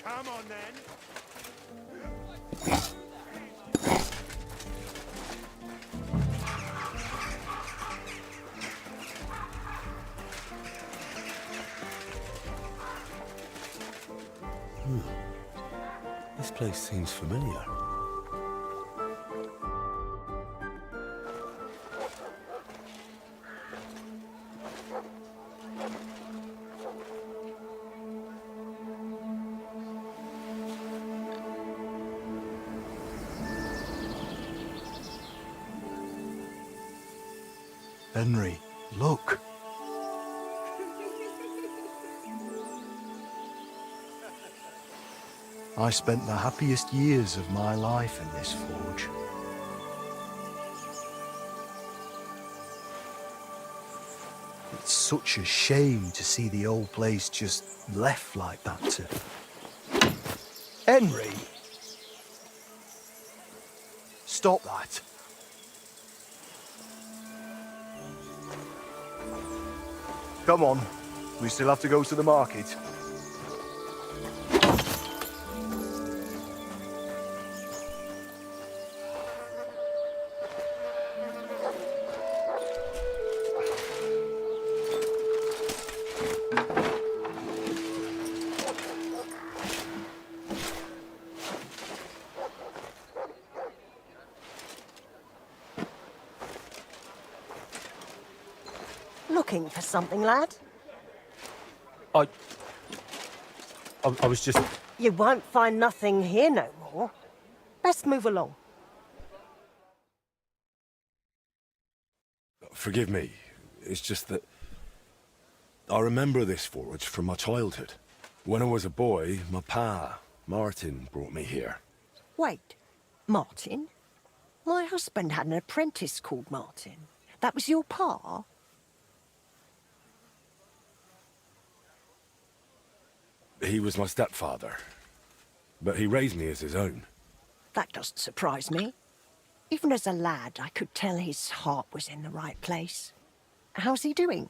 Come on, then. This place seems familiar. Henry, look. I spent the happiest years of my life in this forge. It's such a shame to see the old place just left like that to... Henry! Stop that. Come on, we still have to go to the market. Looking for something, lad? I was just... You won't find nothing here no more. Best move along. Forgive me. It's just that... I remember this forge from my childhood. When I was a boy, my pa, Martin, brought me here. Wait, Martin? My husband had an apprentice called Martin. That was your pa? He was my stepfather, but he raised me as his own. That doesn't surprise me. Even as a lad, I could tell his heart was in the right place. How's he doing?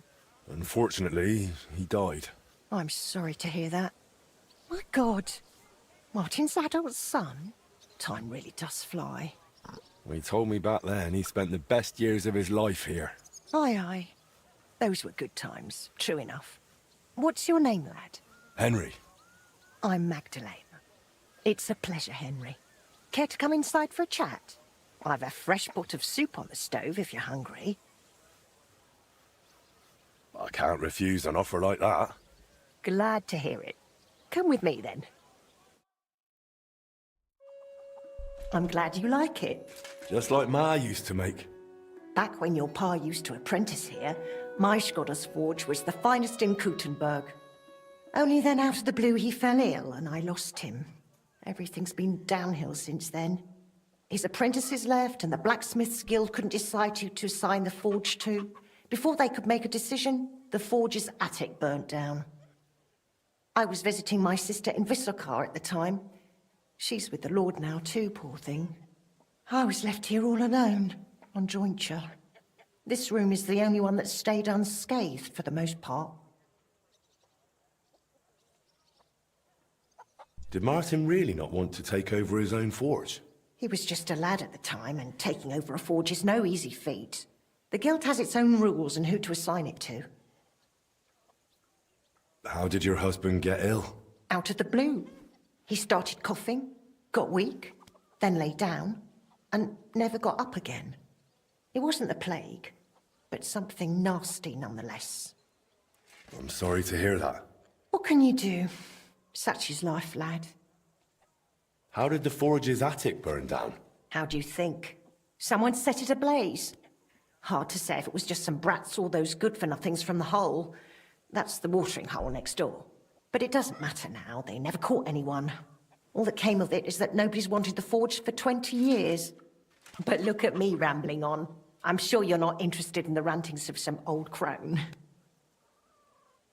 Unfortunately, he died. I'm sorry to hear that. My God, Martin's adult son? Time really does fly. He told me back then he spent the best years of his life here. Aye, aye. Those were good times, true enough. What's your name, lad? Henry. I'm Magdalene. It's a pleasure, Henry. Care to come inside for a chat? I've a fresh pot of soup on the stove if you're hungry. I can't refuse an offer like that. Glad to hear it. Come with me, then. I'm glad you like it. Just like Ma used to make. Back when your pa used to apprentice here, my Skodder's forge was the finest in Kuttenberg. Only then out of the blue he fell ill and I lost him. Everything's been downhill since then. His apprentices left and the blacksmiths guild couldn't decide who to assign the forge to. Before they could make a decision, the forge's attic burnt down. I was visiting my sister in Visokar at the time. She's with the Lord now too, poor thing. I was left here all alone, on jointure. This room is the only one that stayed unscathed for the most part. Did Martin really not want to take over his own forge? He was just a lad at the time, and taking over a forge is no easy feat. The guild has its own rules and who to assign it to. How did your husband get ill? Out of the blue. He started coughing, got weak, then lay down, and never got up again. It wasn't the plague, but something nasty nonetheless. I'm sorry to hear that. What can you do? Such is life, lad. How did the forge's attic burn down? How do you think? Someone set it ablaze. Hard to say if it was just some brats or those good-for-nothings from the hole. That's the watering hole next door. But it doesn't matter now, they never caught anyone. All that came of it is that nobody's wanted the forge for 20 years. But look at me rambling on. I'm sure you're not interested in the rantings of some old crone.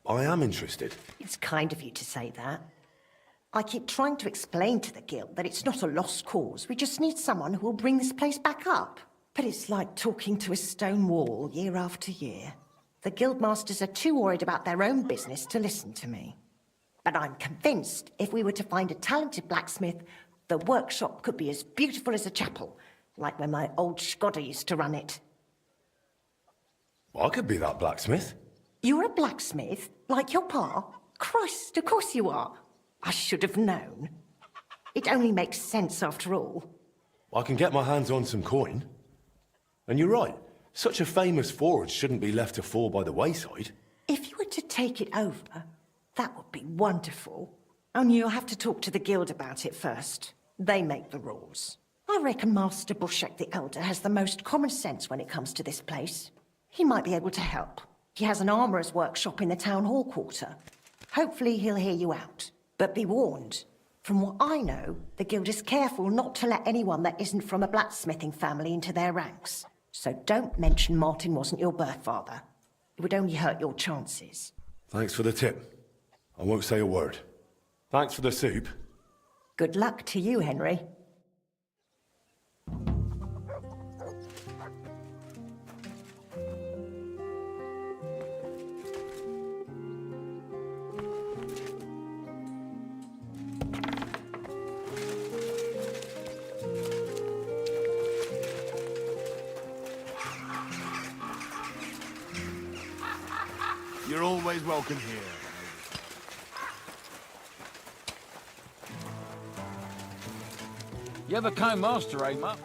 I am interested. It's kind of you to say that. I keep trying to explain to the guild that it's not a lost cause. We just need someone who will bring this place back up. But it's like talking to a stone wall year after year. The guildmasters are too worried about their own business to listen to me. But I'm convinced if we were to find a talented blacksmith, the workshop could be as beautiful as a chapel, like when my old Skoda used to run it. I could be that blacksmith. You're a blacksmith? Like your pa? Christ, of course you are. I should have known. It only makes sense after all. I can get my hands on some coin. And you're right, such a famous forge shouldn't be left to fall by the wayside. If you were to take it over, that would be wonderful. Only you'll have to talk to the guild about it first. They make the rules. I reckon Master Bushek the Elder has the most common sense when it comes to this place. He might be able to help. He has an armourer's workshop in the town hall quarter. Hopefully he'll hear you out. But be warned, from what I know, the guild is careful not to let anyone that isn't from a blacksmithing family into their ranks. So don't mention Martin wasn't your birth father. It would only hurt your chances. Thanks for the tip. I won't say a word. Thanks for the soup. Good luck to you, Henry. You're always welcome here. You ever came master, eh, Mutt?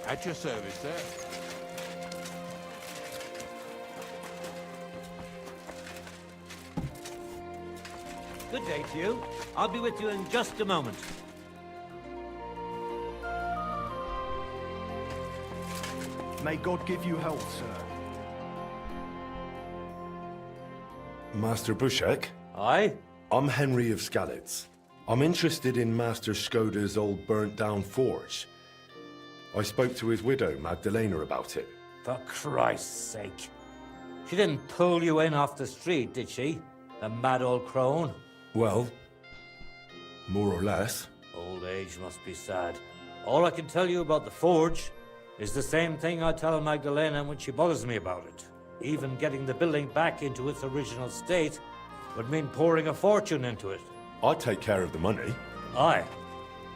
At your service, sir. Good day to you. I'll be with you in just a moment. May God give you health, sir. Master Bushek? Aye? I'm Henry of Skalitz. I'm interested in Master Skoda's old burnt-down forge. I spoke to his widow, Magdalena, about it. For Christ's sake. She didn't pull you in off the street, did she? The mad old crone? Well, more or less. Old age must be sad. All I can tell you about the forge is the same thing I tell Magdalena when she bothers me about it. Even getting the building back into its original state would mean pouring a fortune into it. I'd take care of the money. Aye,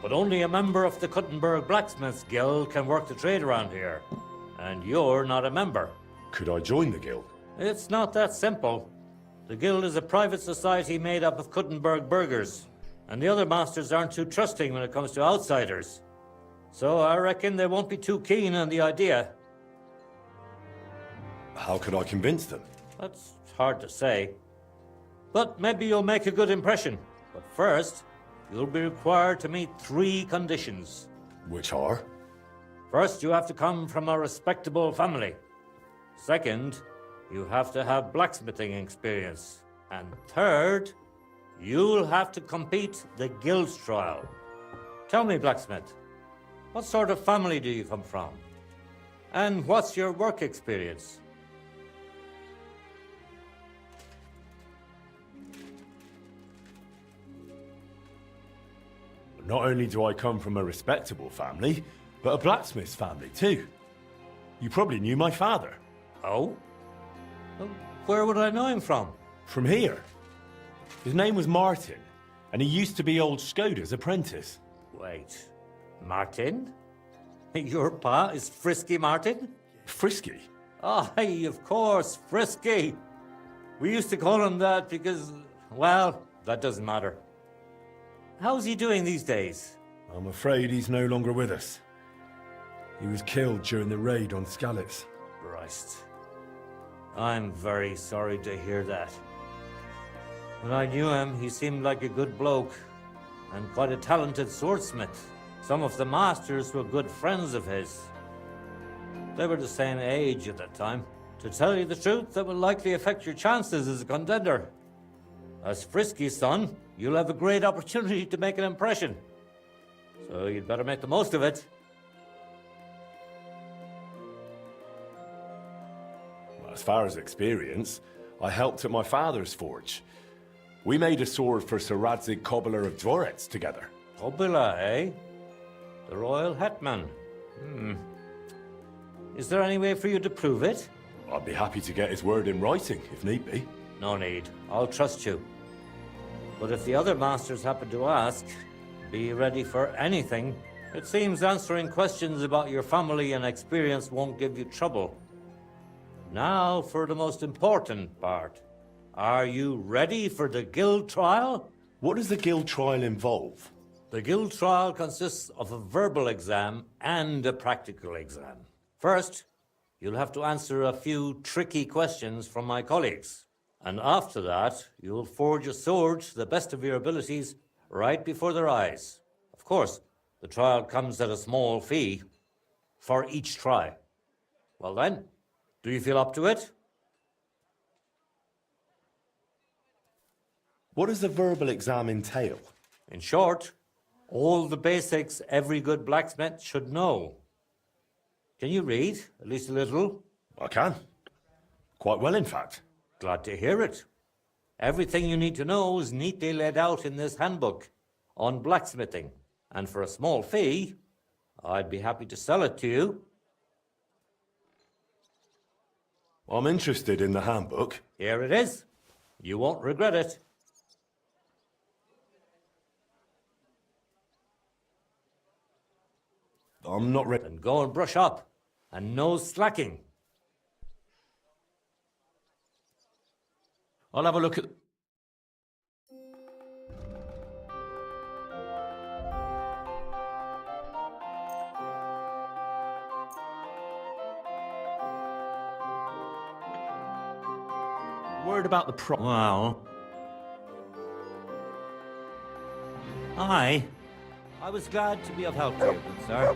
but only a member of the Kuttenberg Blacksmiths Guild can work the trade around here. And you're not a member. Could I join the guild? It's not that simple. The guild is a private society made up of Kuttenberg burghers, and the other masters aren't too trusting when it comes to outsiders. So I reckon they won't be too keen on the idea. How could I convince them? That's hard to say. But maybe you'll make a good impression. But first, you'll be required to meet 3 conditions. Which are? First, you have to come from a respectable family. Second, you have to have blacksmithing experience. And third, you'll have to compete the guild's trial. Tell me, blacksmith, what sort of family do you come from? And what's your work experience? Not only do I come from a respectable family, but a blacksmith's family too. You probably knew my father. Oh? Well, where would I know him from? From here. His name was Martin, and he used to be old Skoda's apprentice. Wait, Martin? Your pa is Frisky Martin? Frisky? Aye, of course, Frisky. We used to call him that because, well, that doesn't matter. How's he doing these days? I'm afraid he's no longer with us. He was killed during the raid on Skalitz. Christ. I'm very sorry to hear that. When I knew him, he seemed like a good bloke and quite a talented swordsmith. Some of the masters were good friends of his. They were the same age at that time. To tell you the truth, that will likely affect your chances as a contender. As Frisky's son, you'll have a great opportunity to make an impression. So you'd better make the most of it. Well, as far as experience, I helped at my father's forge. We made a sword for Sir Radzig Cobbler of Dvorets together. Kobila, eh? The royal hetman. Is there any way for you to prove it? I'd be happy to get his word in writing, if need be. No need. I'll trust you. But if the other masters happen to ask, be ready for anything. It seems answering questions about your family and experience won't give you trouble. Now for the most important part. Are you ready for the guild trial? What does the guild trial involve? The guild trial consists of a verbal exam and a practical exam. First, you'll have to answer a few tricky questions from my colleagues. And after that, you'll forge a sword to the best of your abilities right before their eyes. Of course, the trial comes at a small fee for each try. Well then, do you feel up to it? What does the verbal exam entail? In short, all the basics every good blacksmith should know. Can you read, at least a little? I can. Quite well, in fact. Glad to hear it. Everything you need to know is neatly laid out in this handbook on blacksmithing. And for a small fee, I'd be happy to sell it to you. I'm interested in the handbook. Here it is. You won't regret it. I'm not ready. And go and brush up. And no slacking. I'll have a look at... Word about the Well... I was glad to be of help to you, good sir.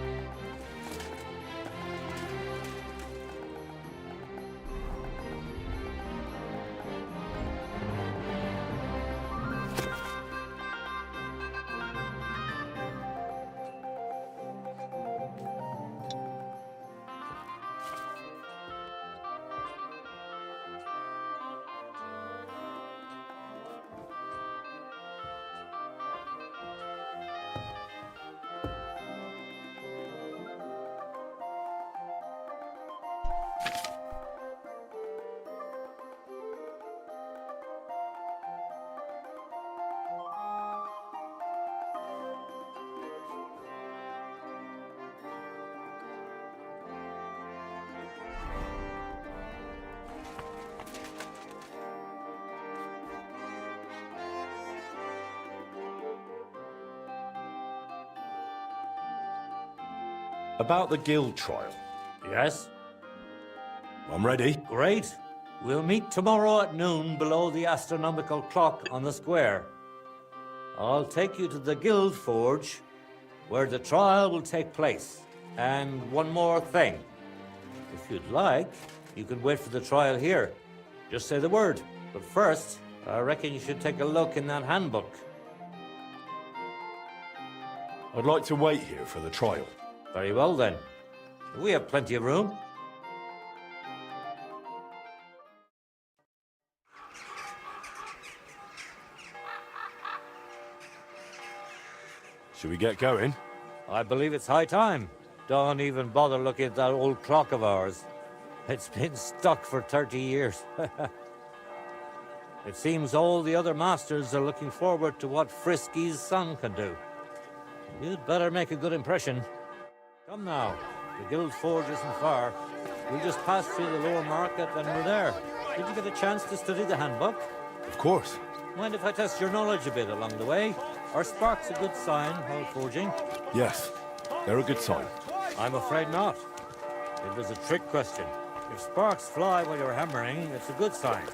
About the guild trial. Yes? I'm ready. Great. We'll meet tomorrow at noon below the astronomical clock on the square. I'll take you to the guild forge where the trial will take place. And one more thing. If you'd like, you can wait for the trial here. Just say the word. But first, I reckon you should take a look in that handbook. I'd like to wait here for the trial. Very well then. We have plenty of room. Should we get going? I believe it's high time. Don't even bother looking at that old clock of ours. It's been stuck for 30 years. It seems all the other masters are looking forward to what Frisky's son can do. You'd better make a good impression. Come now. The guild forge isn't far. We'll just pass through the lower market and we're there. Did you get a chance to study the handbook? Of course. Mind if I test your knowledge a bit along the way? Are sparks a good sign while forging? Yes, they're a good sign. I'm afraid not. It was a trick question. If sparks fly while you're hammering, it's a good sign.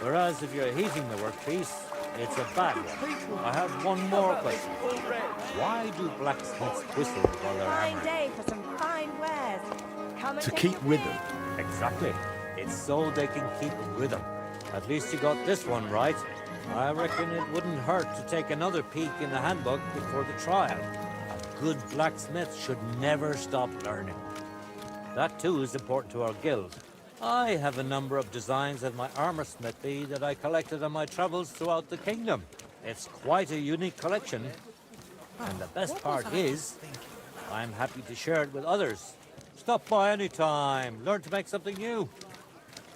Whereas if you're heating the workpiece, it's a bad one. I have one more question. Why do blacksmiths whistle while they're Fine hammering? day for some fine wares. Come and To take keep a rhythm. peek. Exactly. It's so they can keep rhythm. At least you got this one right. I reckon it wouldn't hurt to take another peek in the handbook before the trial. A good blacksmith should never stop learning. That too is important to our guild. I have a number of designs in my armor smithy that I collected on my travels throughout the kingdom. It's quite a unique collection. And the best part is, I'm happy to share it with others. Stop by any time. Learn to make something new.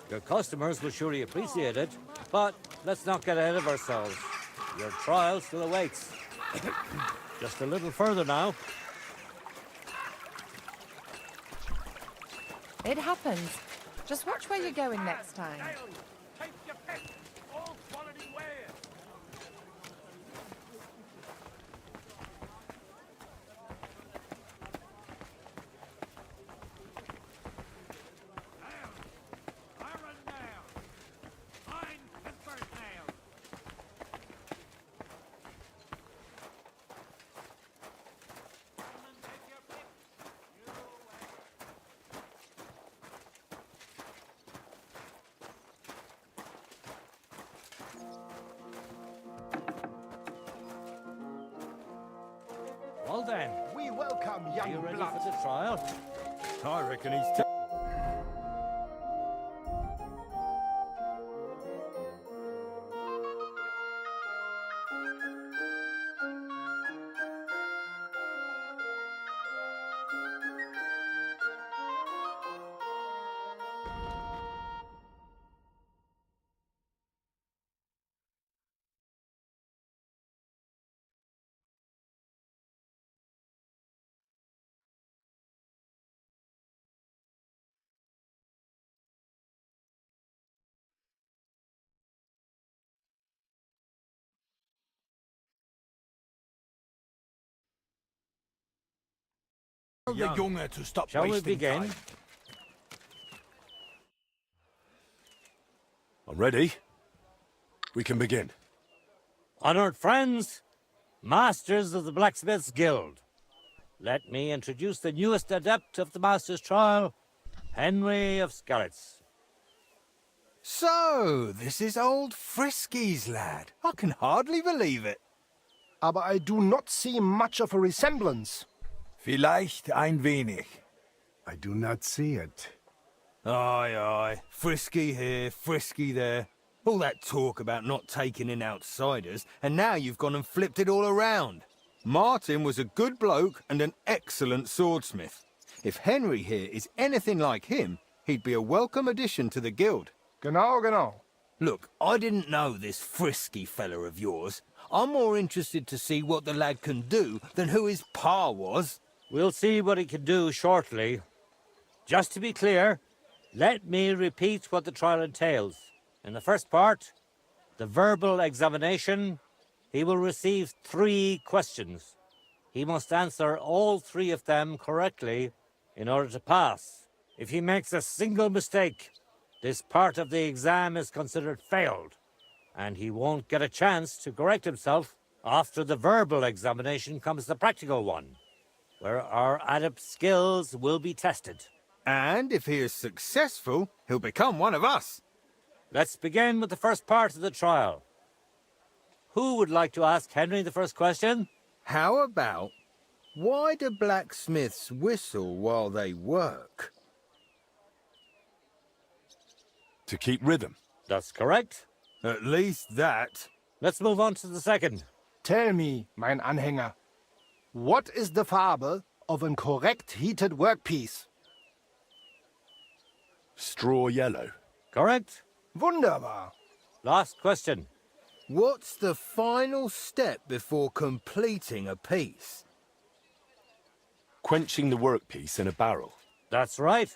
Your customers will surely appreciate it, but let's not get ahead of ourselves. Your trial still awaits. Just a little further now. It happens. Just watch where you're going next time. Take your pick. All quality wares. Iron nail. Fine tempered nail. Come and take your pick. Well then, We welcome are you young ready blood. for the trial? I reckon he's... Tell the younger to stop Shall we wasting begin? time. I'm ready. We can begin. Honored friends, masters of the Blacksmiths Guild, let me introduce the newest adept of the Master's Trial, Henry of Skalitz. So, this is old Frisky's lad. I can hardly believe it. Aber I do not see much of a resemblance. Vielleicht ein wenig. I do not see it. Aye, aye. Frisky here, frisky there. All that talk about not taking in outsiders, and now you've gone and flipped it all around. Martin was a good bloke and an excellent swordsmith. If Henry here is anything like him, he'd be a welcome addition to the guild. Genau, genau. Look, I didn't know this Frisky fella of yours. I'm more interested to see what the lad can do than who his pa was. We'll see what he can do shortly. Just to be clear, let me repeat what the trial entails. In the first part, the verbal examination, he will receive 3 questions. He must answer all 3 of them correctly in order to pass. If he makes a single mistake, this part of the exam is considered failed, and he won't get a chance to correct himself. After the verbal examination comes the practical one, where our adept skills will be tested. And if he is successful, he'll become one of us. Let's begin with the first part of the trial. Who would like to ask Henry the first question? How about, why do blacksmiths whistle while they work? To keep rhythm. That's correct. At least that. Let's move on to the second. Tell me, mein Anhänger, what is the Farbe of an correct heated workpiece? Straw yellow. Correct. Wunderbar. Last question. What's the final step before completing a piece? Quenching the workpiece in a barrel. That's right.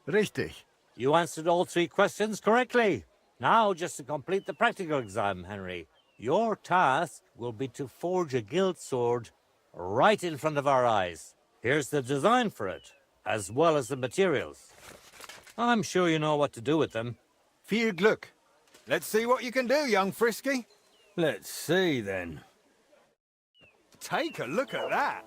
Richtig. You answered all 3 questions correctly. Now, just to complete the practical exam, Henry, your task will be to forge a guild sword right in front of our eyes. Here's the design for it, as well as the materials. I'm sure you know what to do with them. Viel Glück. Let's see what you can do, young Frisky. Let's see, then. Take a look at that.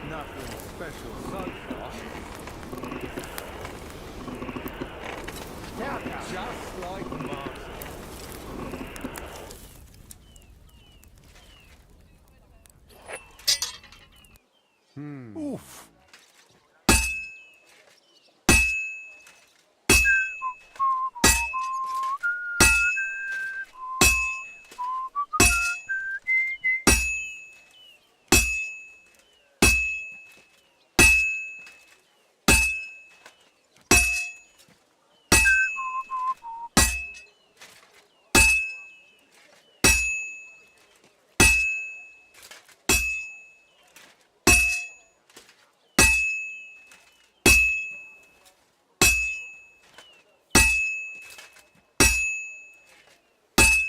Nothing special so far. Just like Martin. Oof.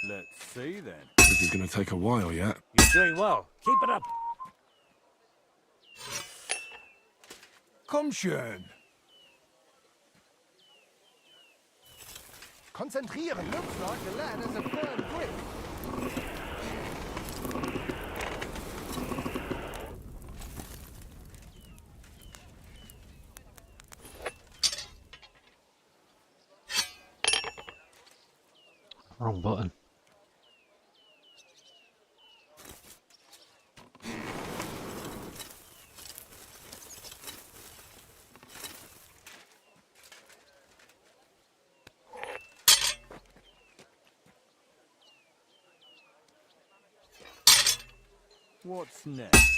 Let's see, then. This is going to take a while yet. You're doing well. Keep it up. Komm schön. Konzentrieren. Looks like the lad has a firm grip. Wrong button. What's next?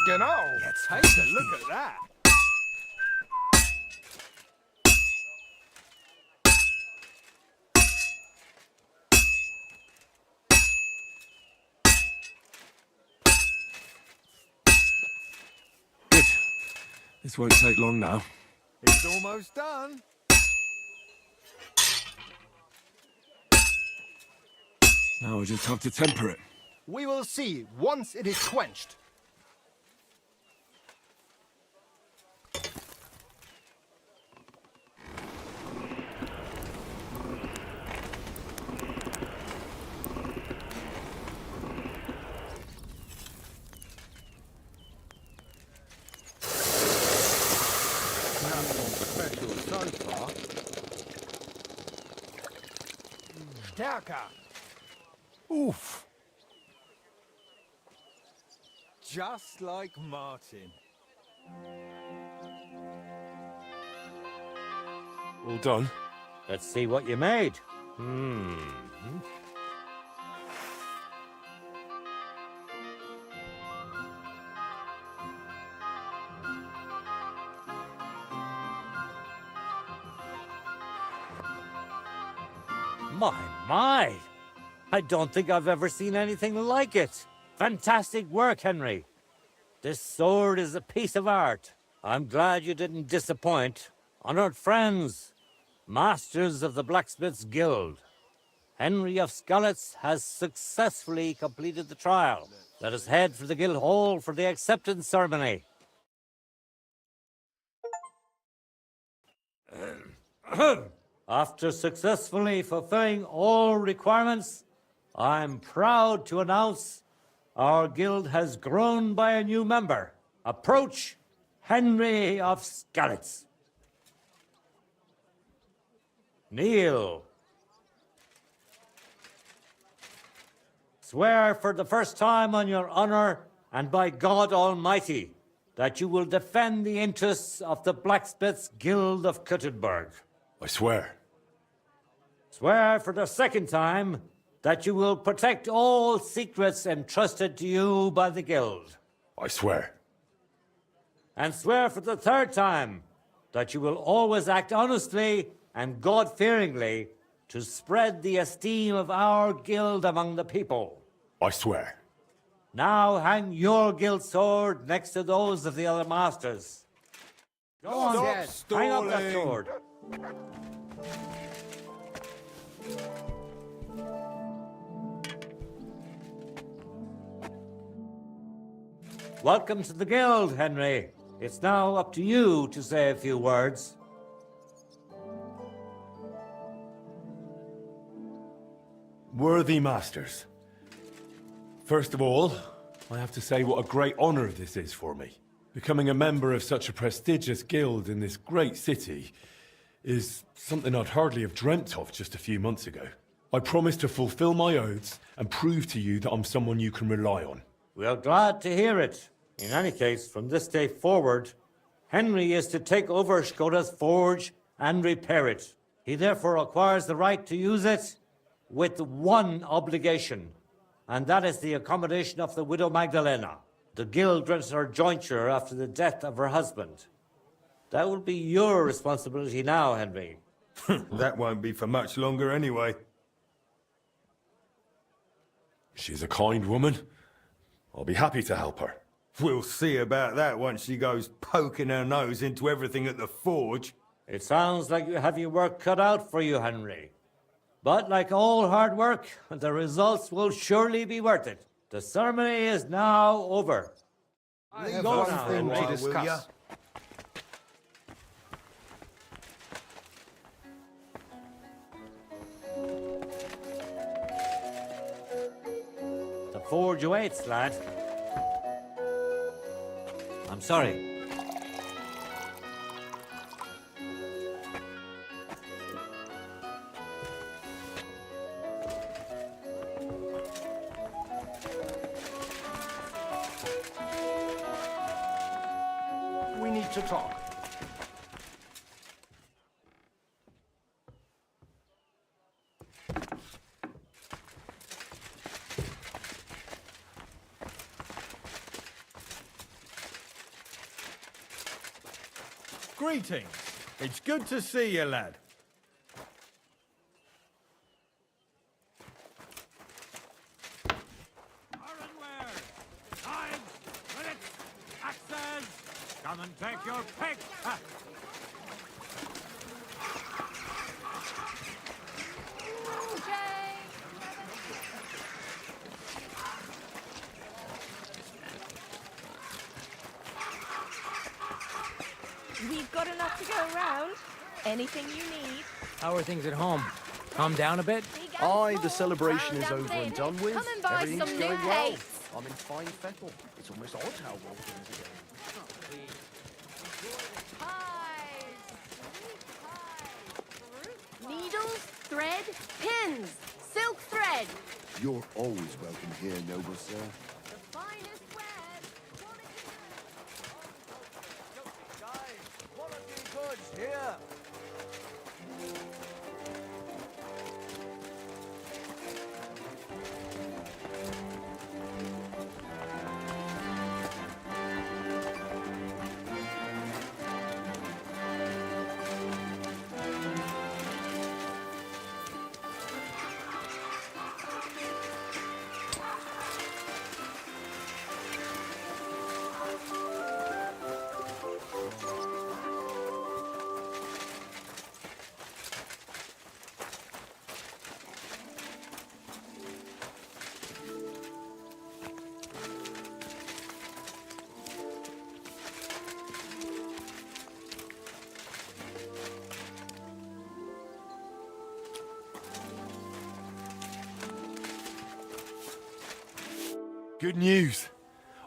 Genau. Take a look at that. Good. This won't take long now. It's almost done. Now I just have to temper it. We will see once it is quenched. Nothing special so far. Stärker. Oof. Just like Martin. All done? Let's see what you made. My. I don't think I've ever seen anything like it. Fantastic work, Henry. This sword is a piece of art. I'm glad you didn't disappoint. Honored friends, masters of the Blacksmiths Guild, Henry of Skalitz has successfully completed the trial. Let us head for the guild hall for the acceptance ceremony. After successfully fulfilling all requirements, I'm proud to announce our guild has grown by a new member. Approach Henry of Skalitz. Kneel. Swear for the first time on your honor and by God Almighty that you will defend the interests of the Blacksmiths Guild of Kuttenberg. I swear. Swear for the second time that you will protect all secrets entrusted to you by the Guild. I swear. And swear for the third time that you will always act honestly and God-fearingly to spread the esteem of our guild among the people. I swear. Now hang your guild sword next to those of the other masters. Go on, hang up that sword. Welcome to the guild, Henry. It's now up to you to say a few words. Worthy masters. First of all, I have to say what a great honor this is for me. Becoming a member of such a prestigious guild in this great city is something I'd hardly have dreamt of just a few months ago. I promise to fulfill my oaths and prove to you that I'm someone you can rely on. We are glad to hear it. In any case, from this day forward, Henry is to take over Skoda's forge and repair it. He therefore acquires the right to use it with one obligation, and that is the accommodation of the widow Magdalena. The guild rents her jointure after the death of her husband. That will be your responsibility now, Henry. That won't be for much longer anyway. She's a kind woman. I'll be happy to help her. We'll see about that once she goes poking her nose into everything at the forge. It sounds like you have your work cut out for you, Henry. But like all hard work, the results will surely be worth it. The ceremony is now over. I have Go one now, thing Henry. to discuss. The forge awaits, lad. I'm sorry. We need to talk. Greetings. It's good to see you, lad. Ironware, knives, billets, axes. Come and take your pick. Ha. We've got enough to go around. Anything you need. How are things at home? Calm down a bit? Aye, the celebration is over and done with. Come and buy Everything's some going new well. cakes. I'm in fine fettle. It's almost odd how well things are going. Needles, thread, pins, silk thread. You're always welcome here, noble sir. The finest wares. Quality goods here. Good news.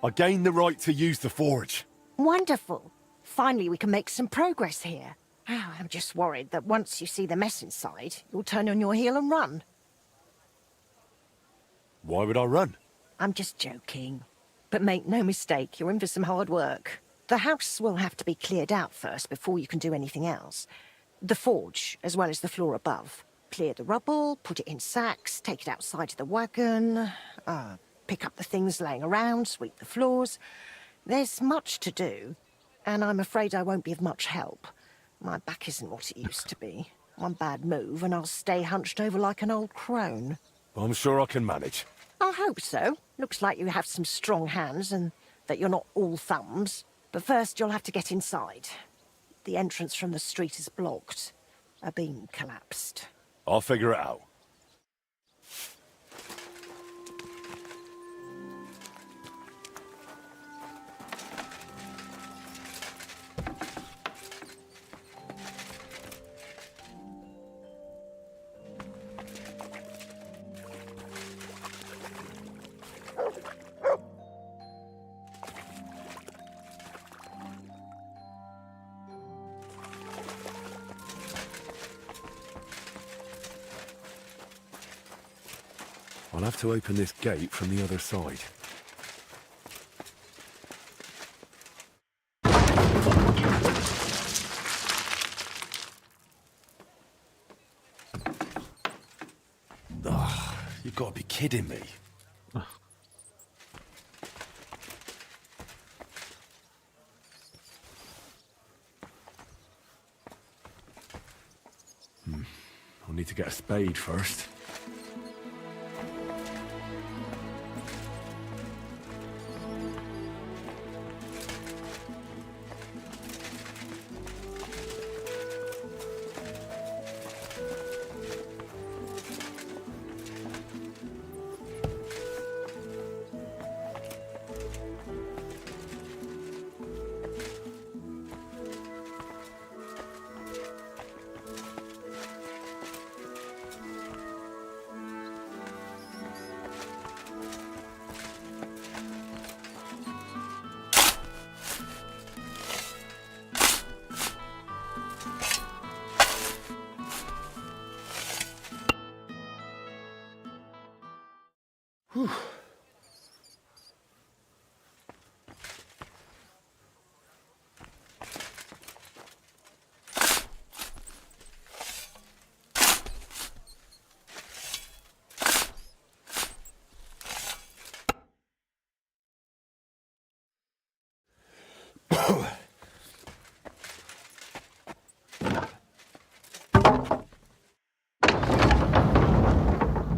I gained the right to use the forge. Wonderful. Finally, we can make some progress here. Oh, I'm just worried that once you see the mess inside, you'll turn on your heel and run. Why would I run? I'm just joking. But make no mistake, you're in for some hard work. The house will have to be cleared out first before you can do anything else. The forge, as well as the floor above. Clear the rubble, put it in sacks, take it outside to the wagon, pick up the things laying around, sweep the floors. There's much to do, and I'm afraid I won't be of much help. My back isn't what it used to be. One bad move and I'll stay hunched over like an old crone. I'm sure I can manage. I hope so. Looks like you have some strong hands and that you're not all thumbs. But first you'll have to get inside. The entrance from the street is blocked. A beam collapsed. I'll figure it out. I'll have to open this gate from the other side. Oh, you've got to be kidding me. I'll need to get a spade first. Whew.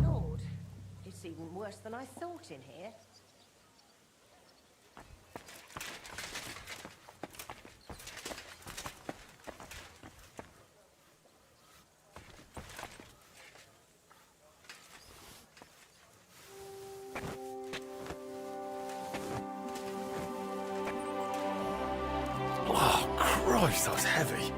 Lord, it's even worse than I thought in here. Oh, Christ, that's heavy.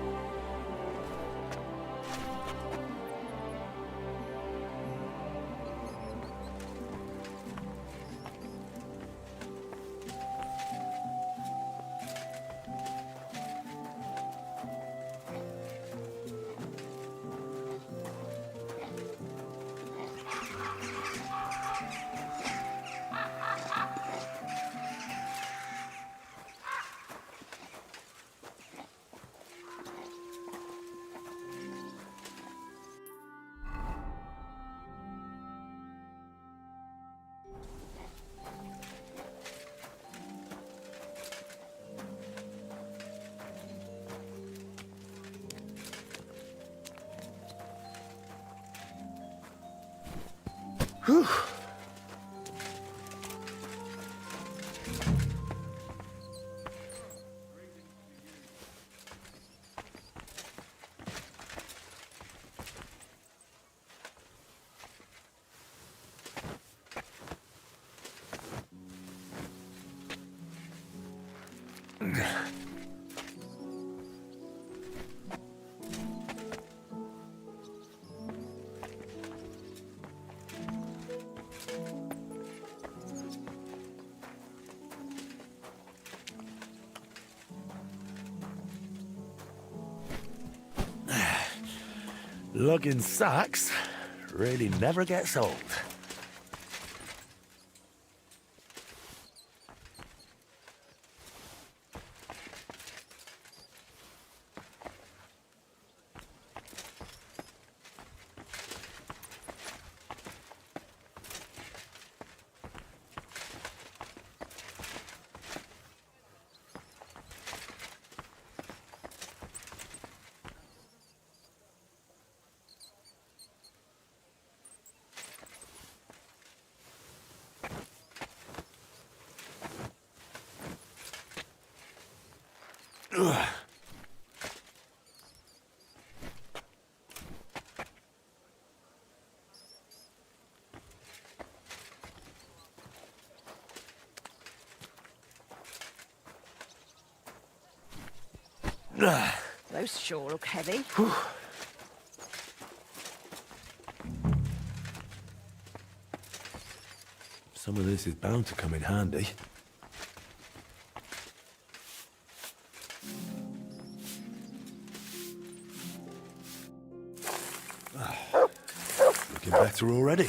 Whew. Lugging sacks really never gets old. Those sure look heavy. Some of this is bound to come in handy. Looking better already.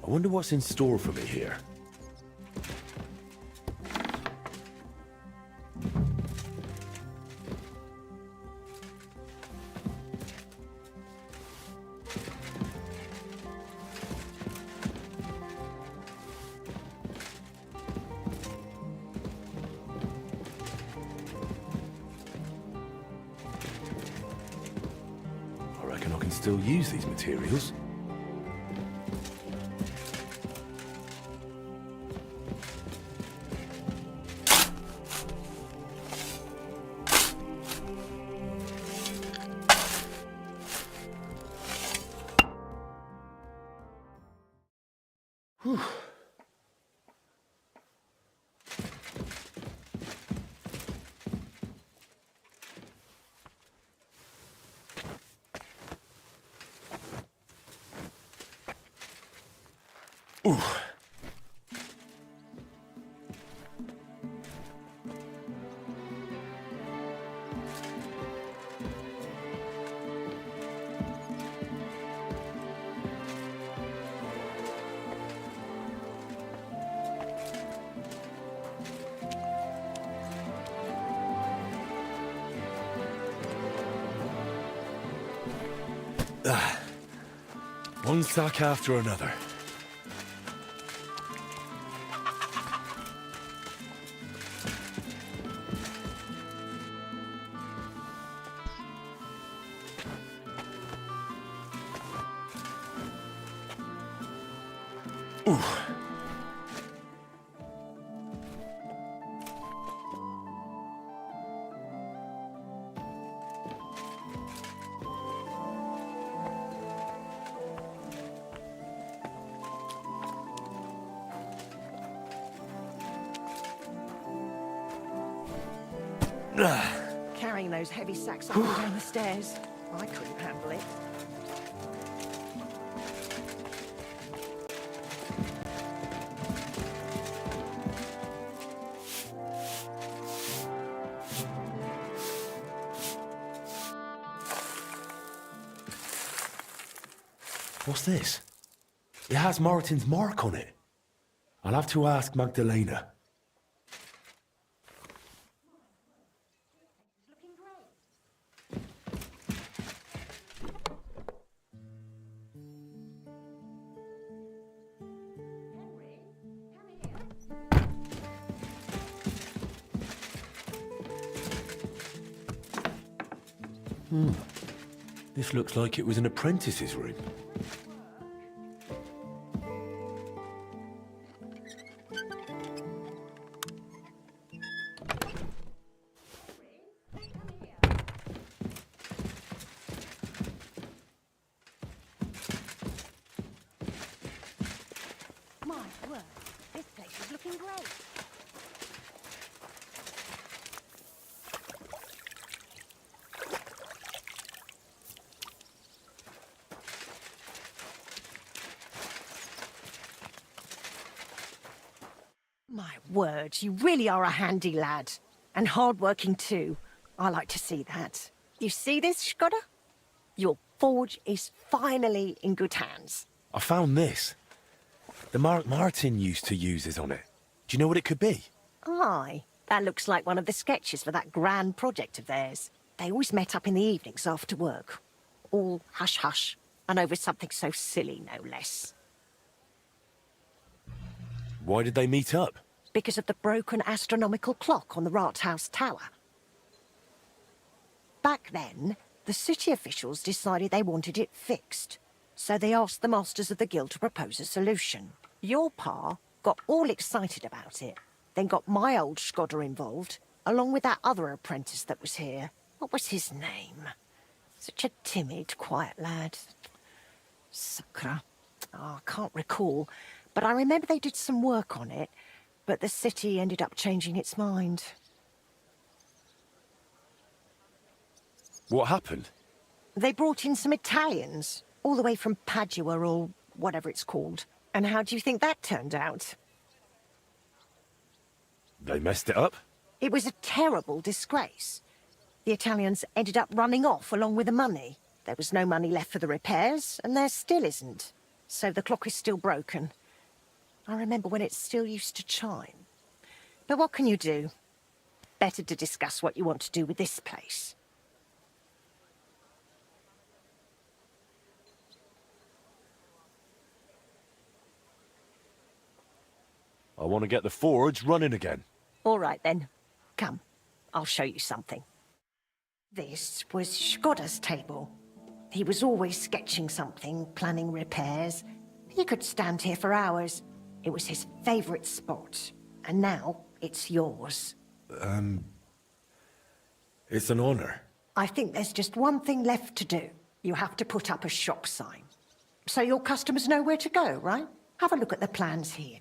I wonder what's in store for me here. I reckon I can still use these materials. Whew. Ooh. One sack after another. Ooh. Carrying those heavy sacks up and down the stairs. I couldn't handle it. What's this? It has Martin's mark on it. I'll have to ask Magdalena. This looks like it was an apprentice's room. My word, this place is looking great. word, you really are a handy lad. And hard-working too. I like to see that. You see this, Skoda? Your forge is finally in good hands. I found this. The mark Martin used to use is on it. Do you know what it could be? Aye, that looks like one of the sketches for that grand project of theirs. They always met up in the evenings after work. All hush-hush, and over something so silly, no less. Why did they meet up? Because of the broken astronomical clock on the Rathaus Tower. Back then, the city officials decided they wanted it fixed, so they asked the masters of the guild to propose a solution. Your pa got all excited about it, then got my old Skoda involved, along with that other apprentice that was here. What was his name? Such a timid, quiet lad. Sakra. Oh, I can't recall, but I remember they did some work on it, but the city ended up changing its mind. What happened? They brought in some Italians, all the way from Padua or whatever it's called. And how do you think that turned out? They messed it up? It was a terrible disgrace. The Italians ended up running off along with the money. There was no money left for the repairs, and there still isn't. So the clock is still broken. I remember when it still used to chime. But what can you do? Better to discuss what you want to do with this place. I want to get the forge running again. All right, then. Come, I'll show you something. This was Skoda's table. He was always sketching something, planning repairs. He could stand here for hours. It was his favourite spot. And now, it's yours. It's an honor. I think there's just one thing left to do. You have to put up a shop sign. So your customers know where to go, right? Have a look at the plans here.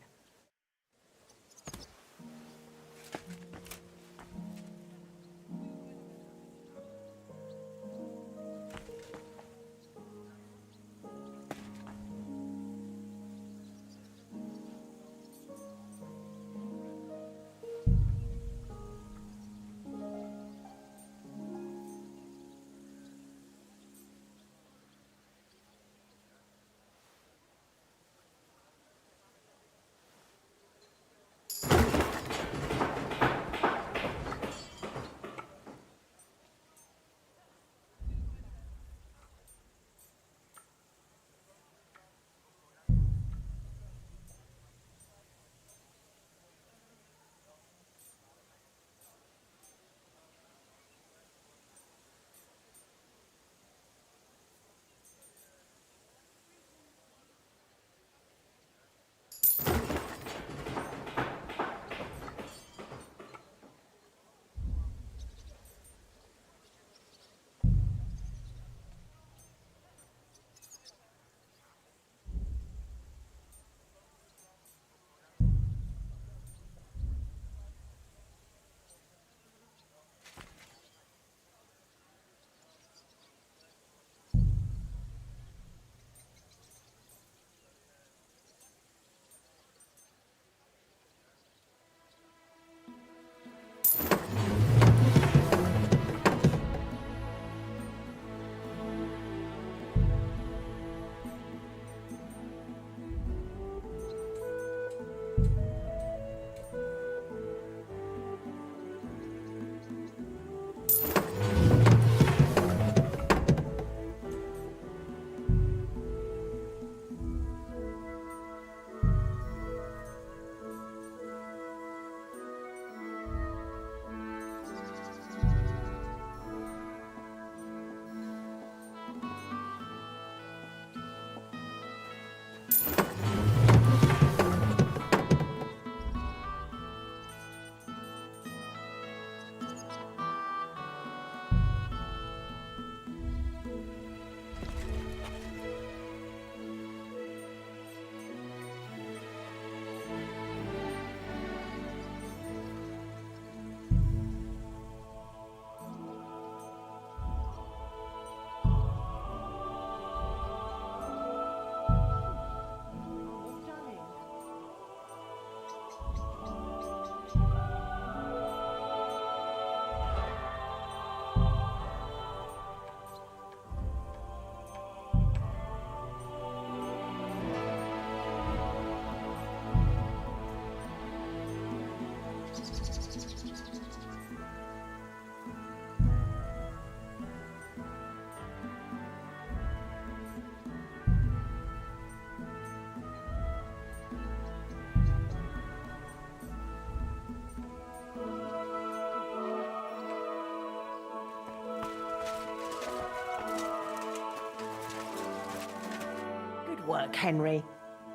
work, Henry.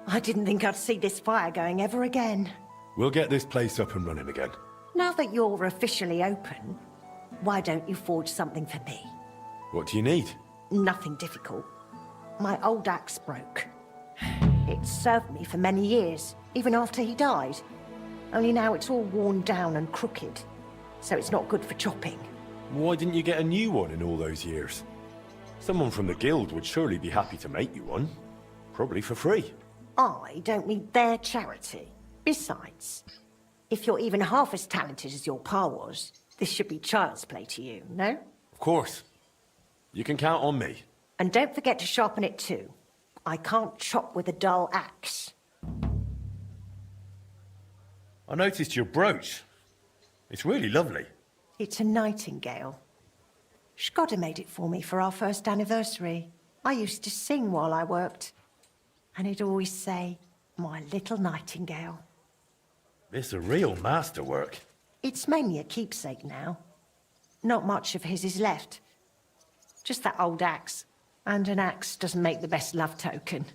I didn't think I'd see this fire going ever again. We'll get this place up and running again. Now that you're officially open, why don't you forge something for me? What do you need? Nothing difficult. My old axe broke. It served me for many years, even after he died. Only now it's all worn down and crooked, so it's not good for chopping. Why didn't you get a new one in all those years? Someone from the guild would surely be happy to make you one. Probably for free. I don't need their charity. Besides, if you're even half as talented as your pa was, this should be child's play to you, no? Of course. You can count on me. And don't forget to sharpen it too. I can't chop with a dull axe. I noticed your brooch. It's really lovely. It's a nightingale. Shkodda made it for me for our first anniversary. I used to sing while I worked. And he'd always say, "My little nightingale." It's a real masterwork. It's mainly a keepsake now. Not much of his is left. Just that old axe. And an axe doesn't make the best love token.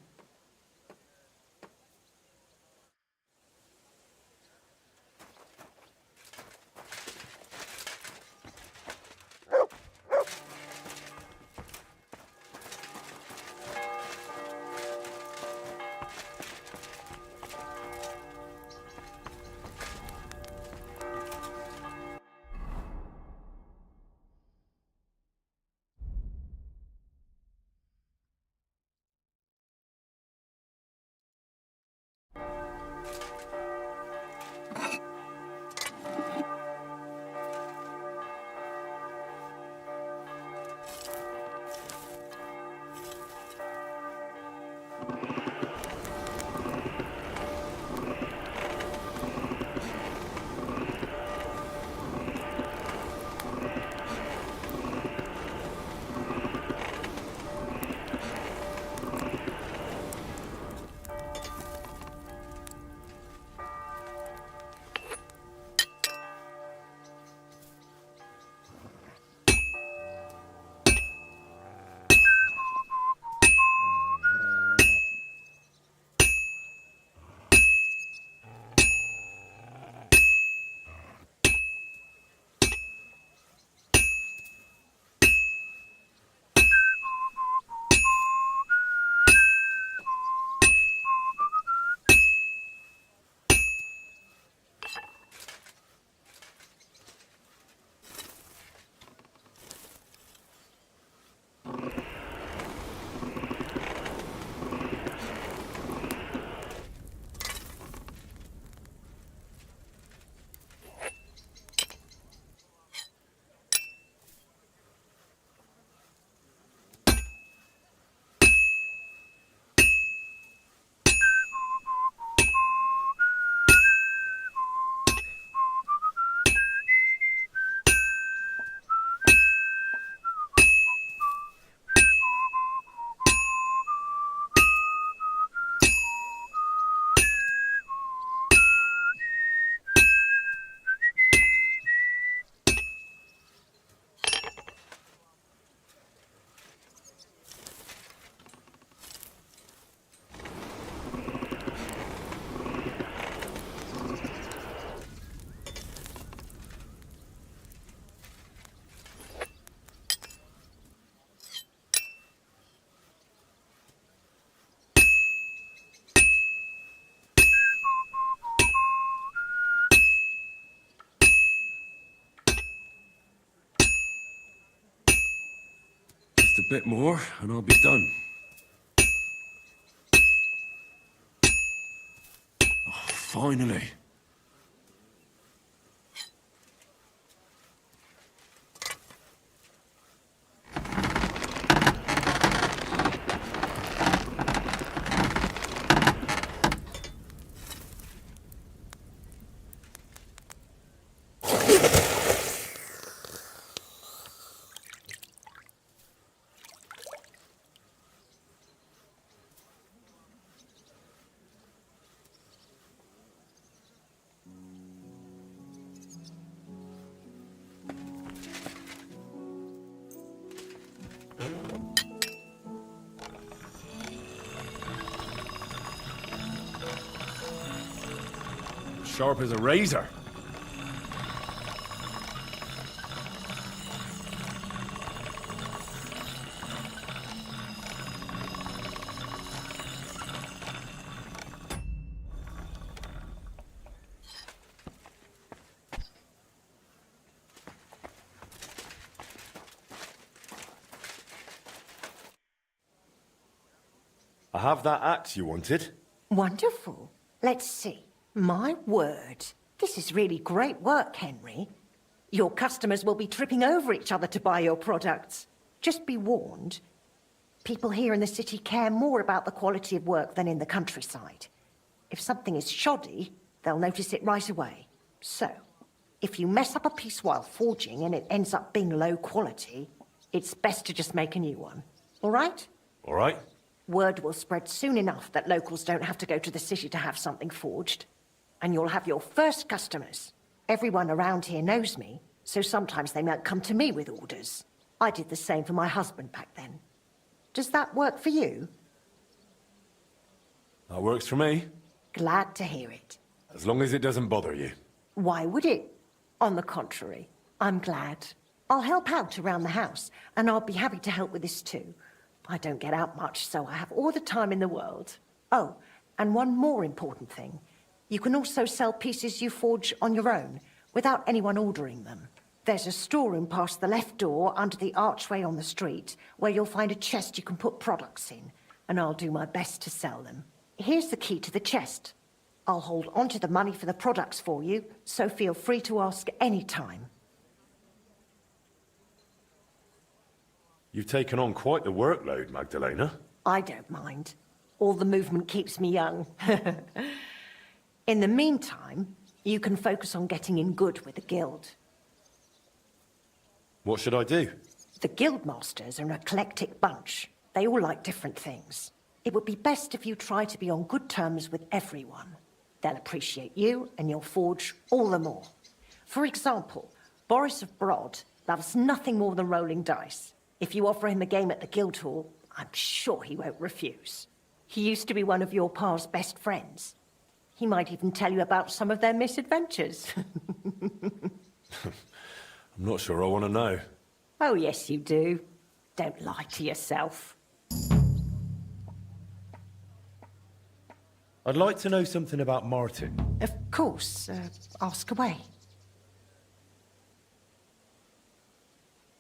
Just a bit more, and I'll be done. Oh, finally. Sharp as a razor. I have that axe you wanted. Wonderful. Let's see. My word. This is really great work, Henry. Your customers will be tripping over each other to buy your products. Just be warned. People here in the city care more about the quality of work than in the countryside. If something is shoddy, they'll notice it right away. So, if you mess up a piece while forging and it ends up being low quality, it's best to just make a new one. All right? All right. Word will spread soon enough that locals don't have to go to the city to have something forged. And you'll have your first customers. Everyone around here knows me, so sometimes they might come to me with orders. I did the same for my husband back then. Does that work for you? That works for me. Glad to hear it. As long as it doesn't bother you. Why would it? On the contrary, I'm glad. I'll help out around the house, and I'll be happy to help with this too. I don't get out much, so I have all the time in the world. Oh, and one more important thing. You can also sell pieces you forge on your own, without anyone ordering them. There's a storeroom past the left door under the archway on the street, where you'll find a chest you can put products in, and I'll do my best to sell them. Here's the key to the chest. I'll hold onto the money for the products for you, so feel free to ask any time. You've taken on quite the workload, Magdalena. I don't mind. All the movement keeps me young. In the meantime, you can focus on getting in good with the guild. What should I do? The guild masters are an eclectic bunch. They all like different things. It would be best if you try to be on good terms with everyone. They'll appreciate you, and you'll forge all the more. For example, Boris of Brod loves nothing more than rolling dice. If you offer him a game at the Guildhall, I'm sure he won't refuse. He used to be one of your pa's best friends. He might even tell you about some of their misadventures. I'm not sure I want to know. Oh, yes, you do. Don't lie to yourself. I'd like to know something about Martin. Of course. Ask away.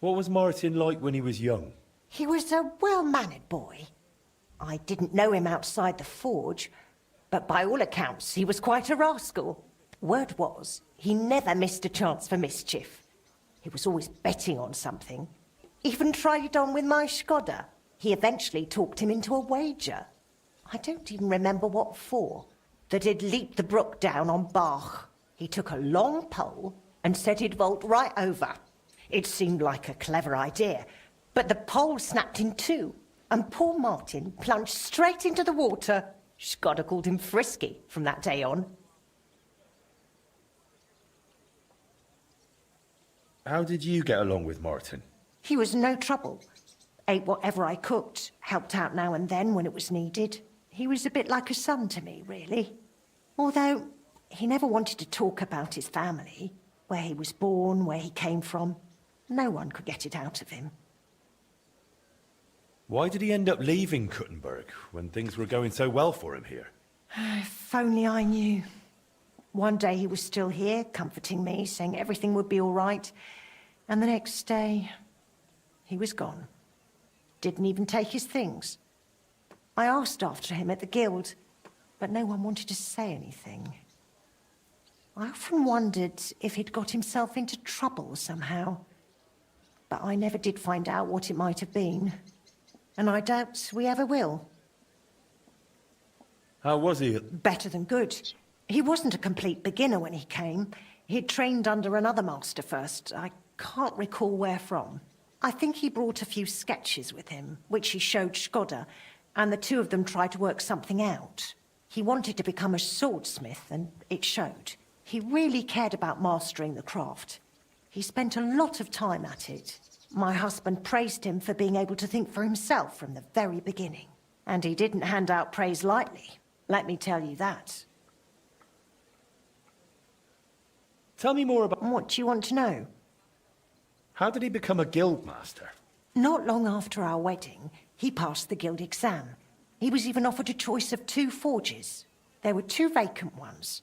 What was Martin like when he was young? He was a well-mannered boy. I didn't know him outside the forge, but by all accounts, he was quite a rascal. Word was, he never missed a chance for mischief. He was always betting on something. Even tried it on with my Skoda. He eventually talked him into a wager. I don't even remember what for. That he'd leap the brook down on Bach. He took a long pole and said he'd vault right over. It seemed like a clever idea, but the pole snapped in two, and poor Martin plunged straight into the water. Skoda called him Frisky from that day on. How did you get along with Martin? He was no trouble. Ate whatever I cooked, helped out now and then when it was needed. He was a bit like a son to me, really. Although, he never wanted to talk about his family, where he was born, where he came from. No one could get it out of him. Why did he end up leaving Kuttenberg when things were going so well for him here? If only I knew. One day he was still here, comforting me, saying everything would be all right. And the next day, he was gone. Didn't even take his things. I asked after him at the guild, but no one wanted to say anything. I often wondered if he'd got himself into trouble somehow. But I never did find out what it might have been. And I doubt we ever will. How was he? Better than good. He wasn't a complete beginner when he came. He'd trained under another master first. I can't recall where from. I think he brought a few sketches with him, which he showed Skoda, and the two of them tried to work something out. He wanted to become a swordsmith, and it showed. He really cared about mastering the craft. He spent a lot of time at it. My husband praised him for being able to think for himself from the very beginning. And he didn't hand out praise lightly, let me tell you that. Tell me more about... What do you want to know? How did he become a guild master? Not long after our wedding, he passed the guild exam. He was even offered a choice of 2 forges. There were 2 vacant ones.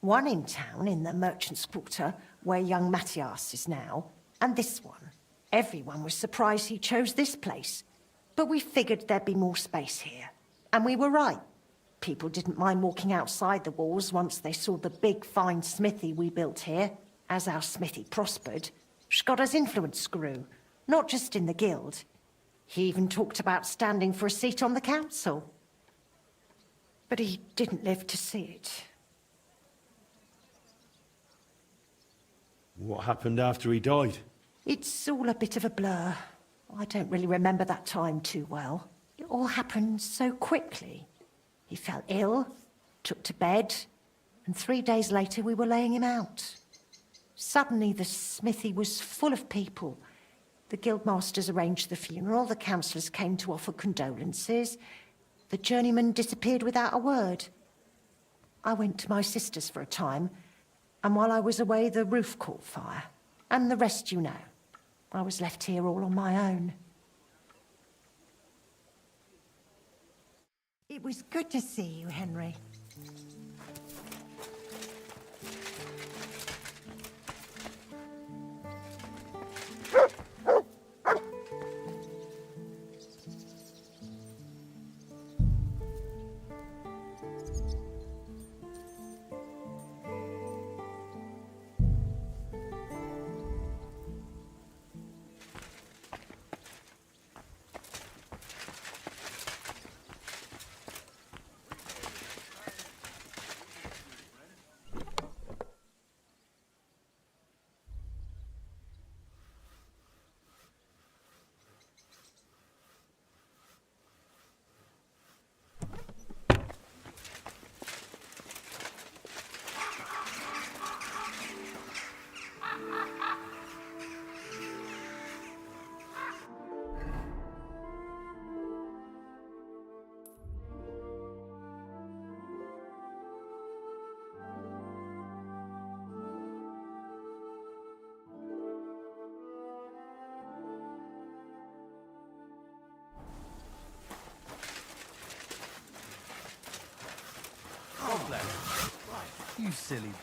One in town, in the merchant's quarter, where young Matthias is now, and this one. Everyone was surprised he chose this place. But we figured there'd be more space here. And we were right. People didn't mind walking outside the walls once they saw the big, fine smithy we built here. As our smithy prospered, Shkoda's influence grew, not just in the guild. He even talked about standing for a seat on the council. But he didn't live to see it. What happened after he died? It's all a bit of a blur. I don't really remember that time too well. It all happened so quickly. He fell ill, took to bed, and 3 days later we were laying him out. Suddenly the smithy was full of people. The guildmasters arranged the funeral, the councillors came to offer condolences. The journeyman disappeared without a word. I went to my sister's for a time, and while I was away the roof caught fire. And the rest you know. I was left here all on my own. It was good to see you, Henry. You silly buggy.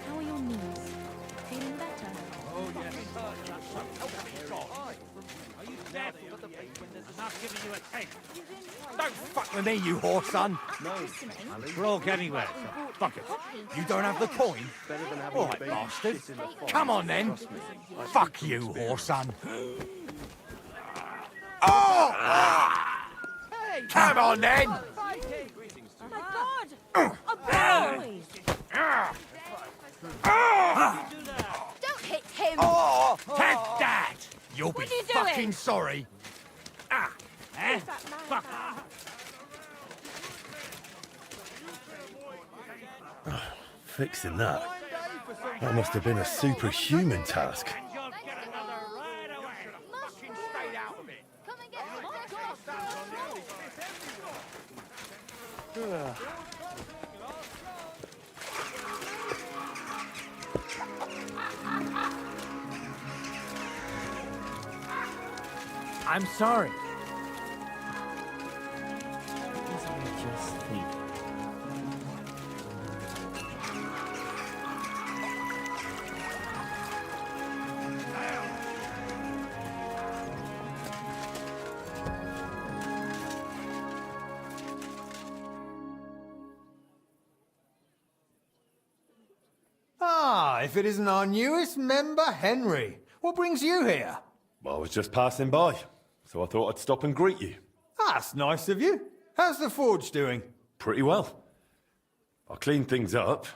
How are your knees? Feeling better? Oh, yes. Are you deaf? I'm not giving you a take. Don't fuck with me, you whore son. We're all getting wet, so fuck it. You don't have the coin? All right, bastard. Come on, then. Fuck you, whore son. Oh! Come on, then. Oh my God! A boy! Don't hit him! Oh! Take that! You'll be What are you fucking doing? sorry. Eh? Fuck. Fixing that. That must have been a superhuman task. And you'll get another right away. Fucking stayed out of it! Come and get I'm sorry. Ah, if it isn't our newest member, Henry. What brings you here? Well, I was just passing by, so I thought I'd stop and greet you. That's nice of you. How's the forge doing? Pretty well. I'll clean things up.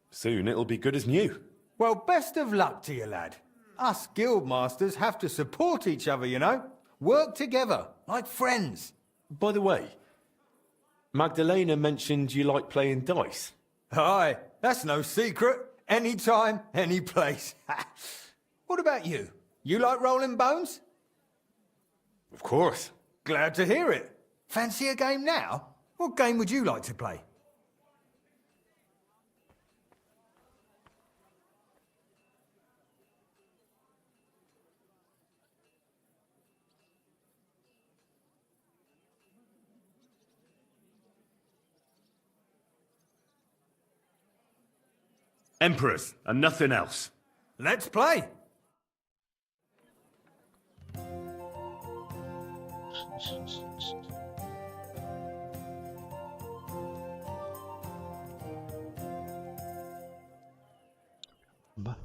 Soon it'll be good as new. Well, best of luck to you, lad. Us guildmasters have to support each other, you know? Work together, like friends. By the way, Magdalena mentioned you like playing dice. Aye, that's no secret. Anytime, any place. What about you? You like rolling bones? Of course. Glad to hear it. Fancy a game now? What game would you like to play? Emperors, and nothing else. Let's play. Bah.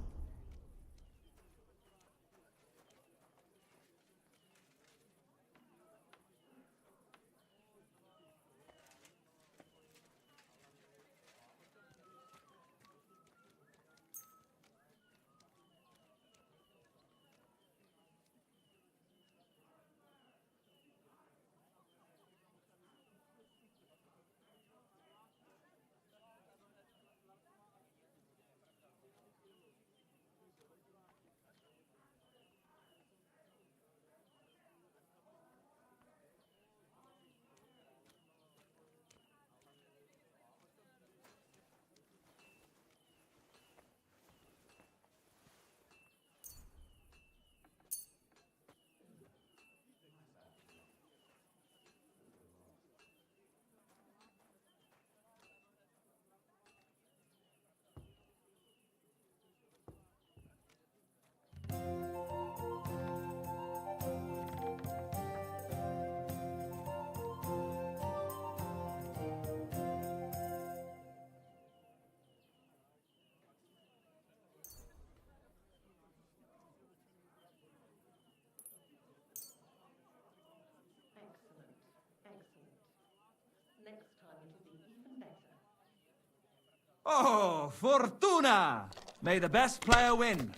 Oh, Fortuna! May the best player win.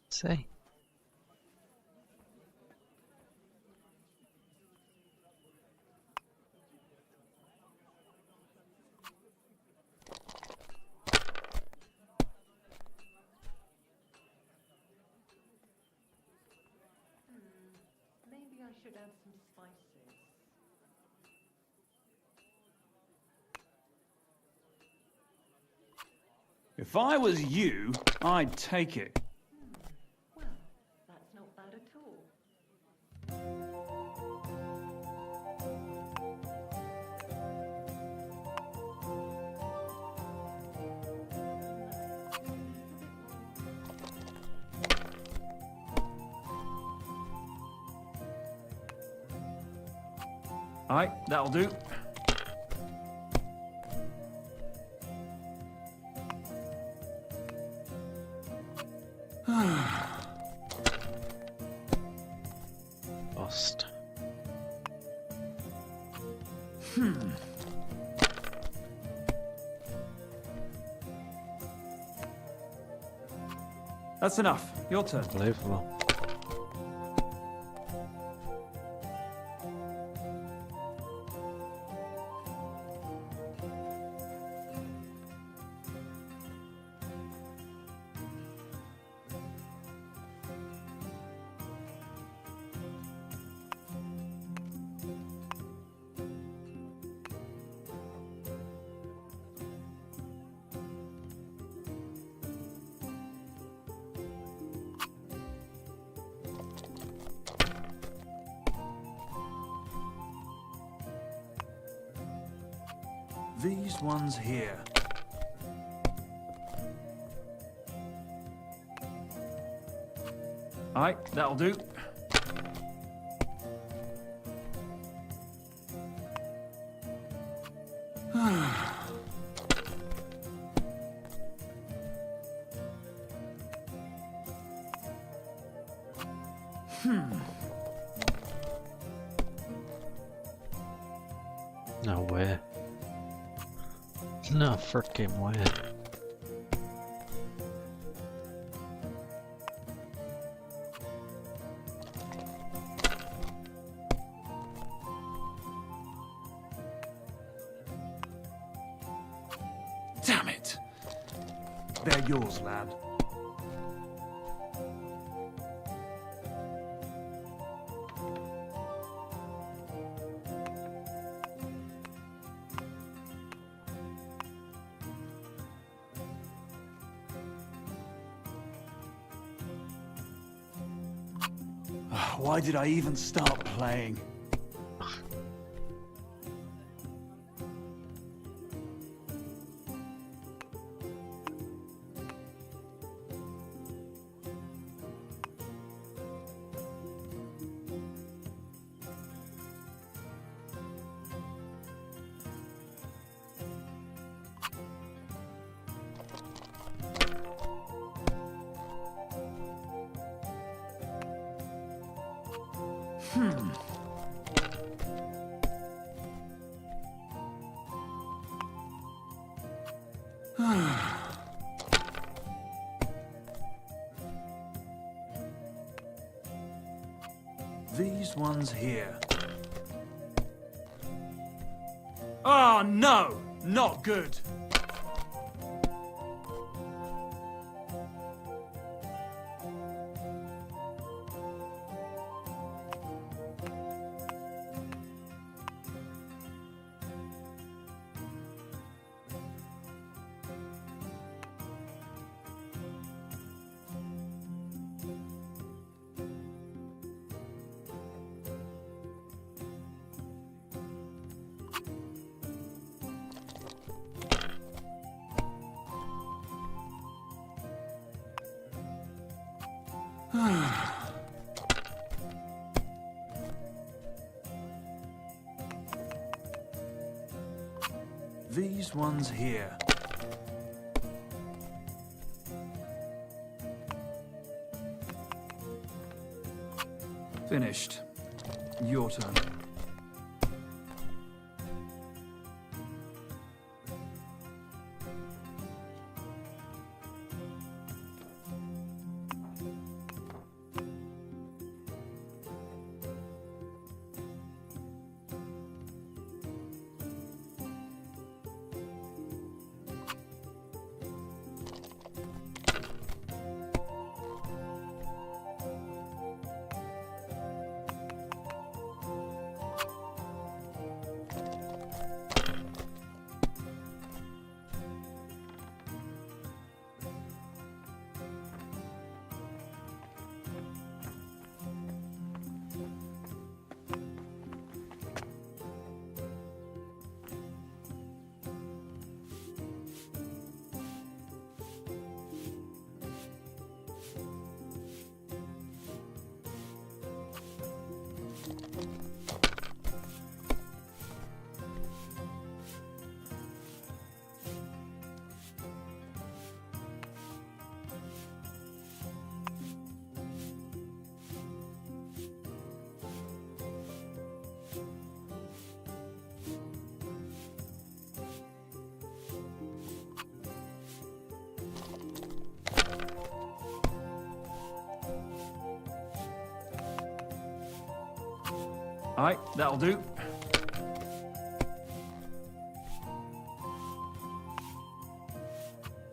Say. Maybe I should add some spices. If I was you, I'd take it. Well, that's not bad at all. Aye, that'll do. Lost. That's enough. Your turn. Unbelievable. These ones here. Aye, that'll do. No way. No freaking way. Damn it! They're yours, lad. Why did I even start playing? These ones here. Oh no! Not good! These ones here. Finished. Your turn. Alright, that'll do.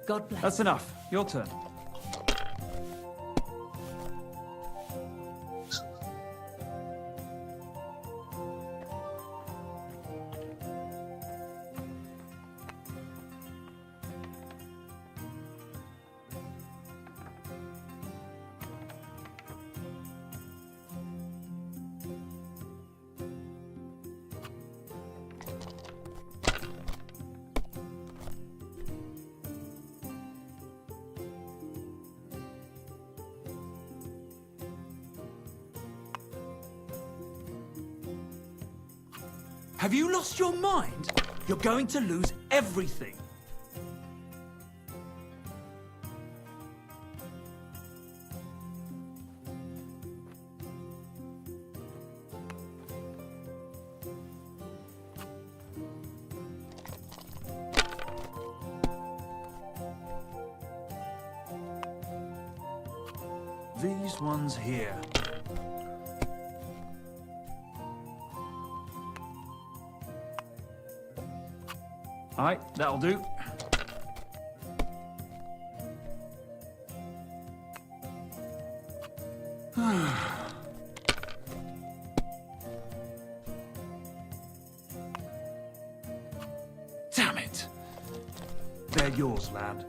God bless. That's enough. Your turn. Have you lost your mind? You're going to lose everything. These ones here. Aye, that'll do. Damn it! They're yours, lad.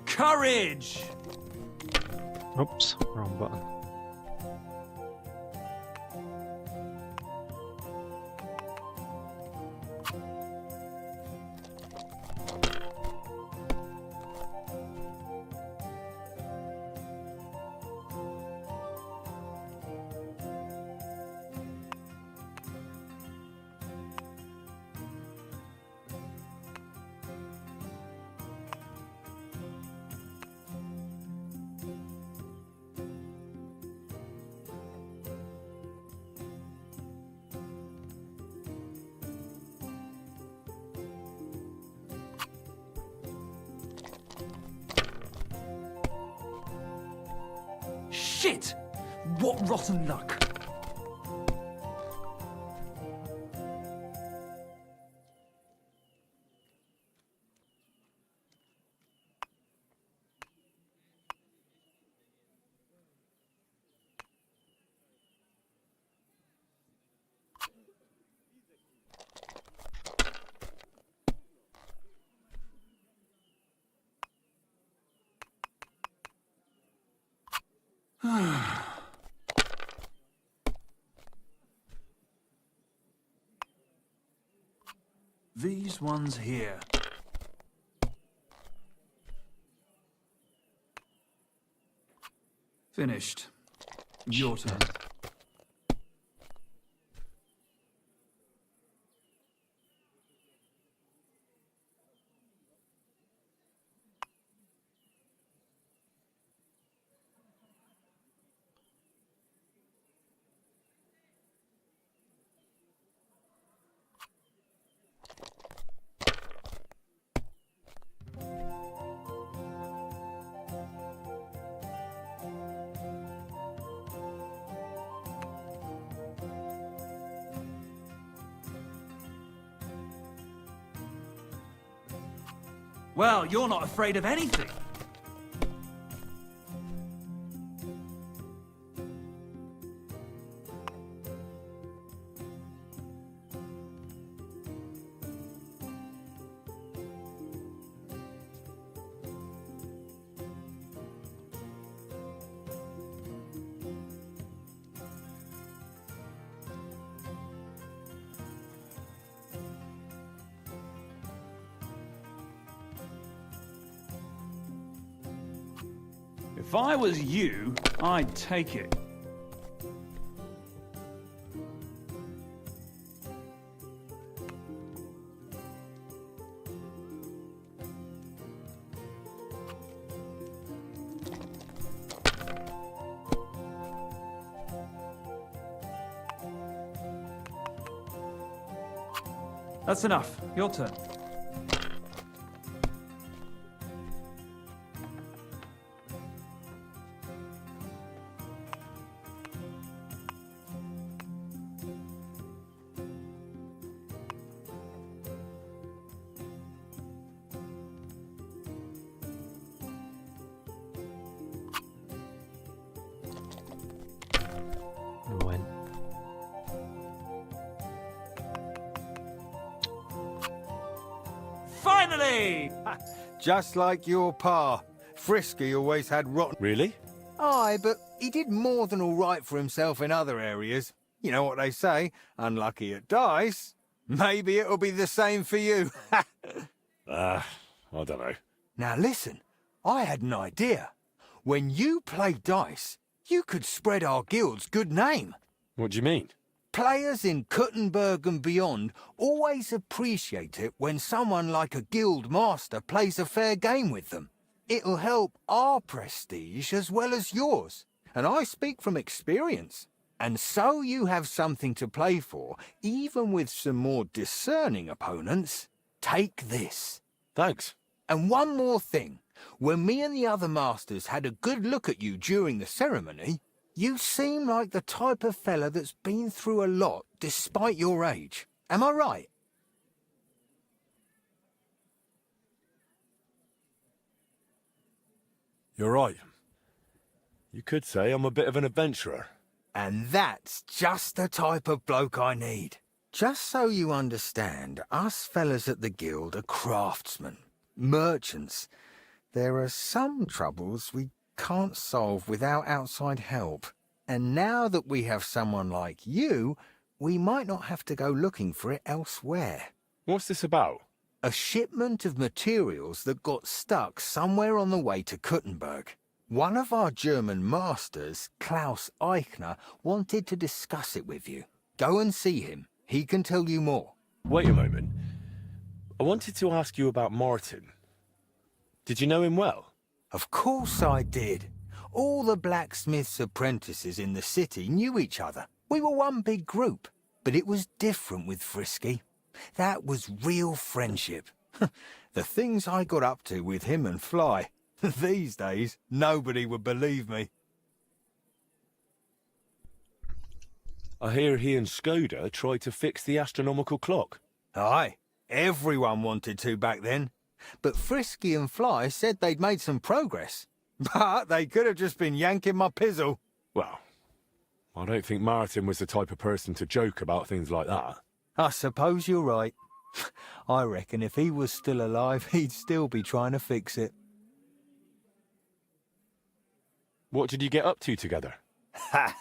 Courage! Oops, wrong button. Shit! What rotten luck! These ones here. Finished. Your turn. Well, you're not afraid of anything. If I was you, I'd take it. That's enough. Your turn. When? Finally! Just like your pa. Frisky always had rotten... Really? Aye, but he did more than all right for himself in other areas. You know what they say, unlucky at dice. Maybe it'll be the same for you. I don't know. Now listen, I had an idea. When you play dice, you could spread our guild's good name. What do you mean? Players in Kuttenberg and beyond always appreciate it when someone like a guild master plays a fair game with them. It'll help our prestige as well as yours, and I speak from experience. And so you have something to play for, even with some more discerning opponents. Take this. Thanks. And one more thing. When me and the other masters had a good look at you during the ceremony, you seem like the type of fella that's been through a lot despite your age. Am I right? You're right. You could say I'm a bit of an adventurer. And that's just the type of bloke I need. Just so you understand, us fellas at the guild are craftsmen, merchants. There are some troubles we can't solve without outside help. And now that we have someone like you, we might not have to go looking for it elsewhere. What's this about? A shipment of materials that got stuck somewhere on the way to Kuttenberg. One of our German masters, Klaus Eichner, wanted to discuss it with you. Go and see him. He can tell you more. Wait a moment. I wanted to ask you about Martin. Did you know him well? Of course I did. All the blacksmith's apprentices in the city knew each other. We were one big group. But it was different with Frisky. That was real friendship. The things I got up to with him and Fly. These days, nobody would believe me. I hear he and Skoda tried to fix the astronomical clock. Aye, everyone wanted to back then. But Frisky and Fly said they'd made some progress. But they could have just been yanking my pizzle. Well, I don't think Martin was the type of person to joke about things like that. I suppose you're right. I reckon if he was still alive, he'd still be trying to fix it. What did you get up to together? Ha!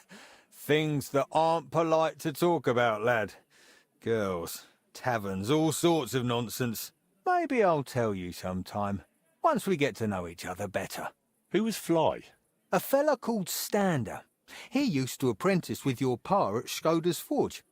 Things that aren't polite to talk about, lad. Girls, taverns, all sorts of nonsense. Maybe I'll tell you sometime, once we get to know each other better. Who was Fly? A fella called Stander. He used to apprentice with your pa at Skoda's Forge.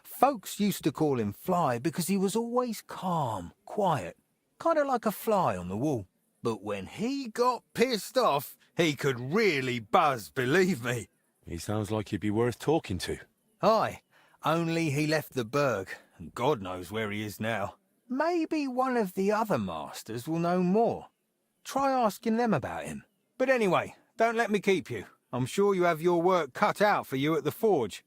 Folks used to call him Fly because he was always calm, quiet, kind of like a fly on the wall. But when he got pissed off, he could really buzz, believe me. He sounds like he'd be worth talking to. Aye, only he left the burg, and God knows where he is now. Maybe one of the other masters will know more. Try asking them about him. But anyway, don't let me keep you. I'm sure you have your work cut out for you at the forge.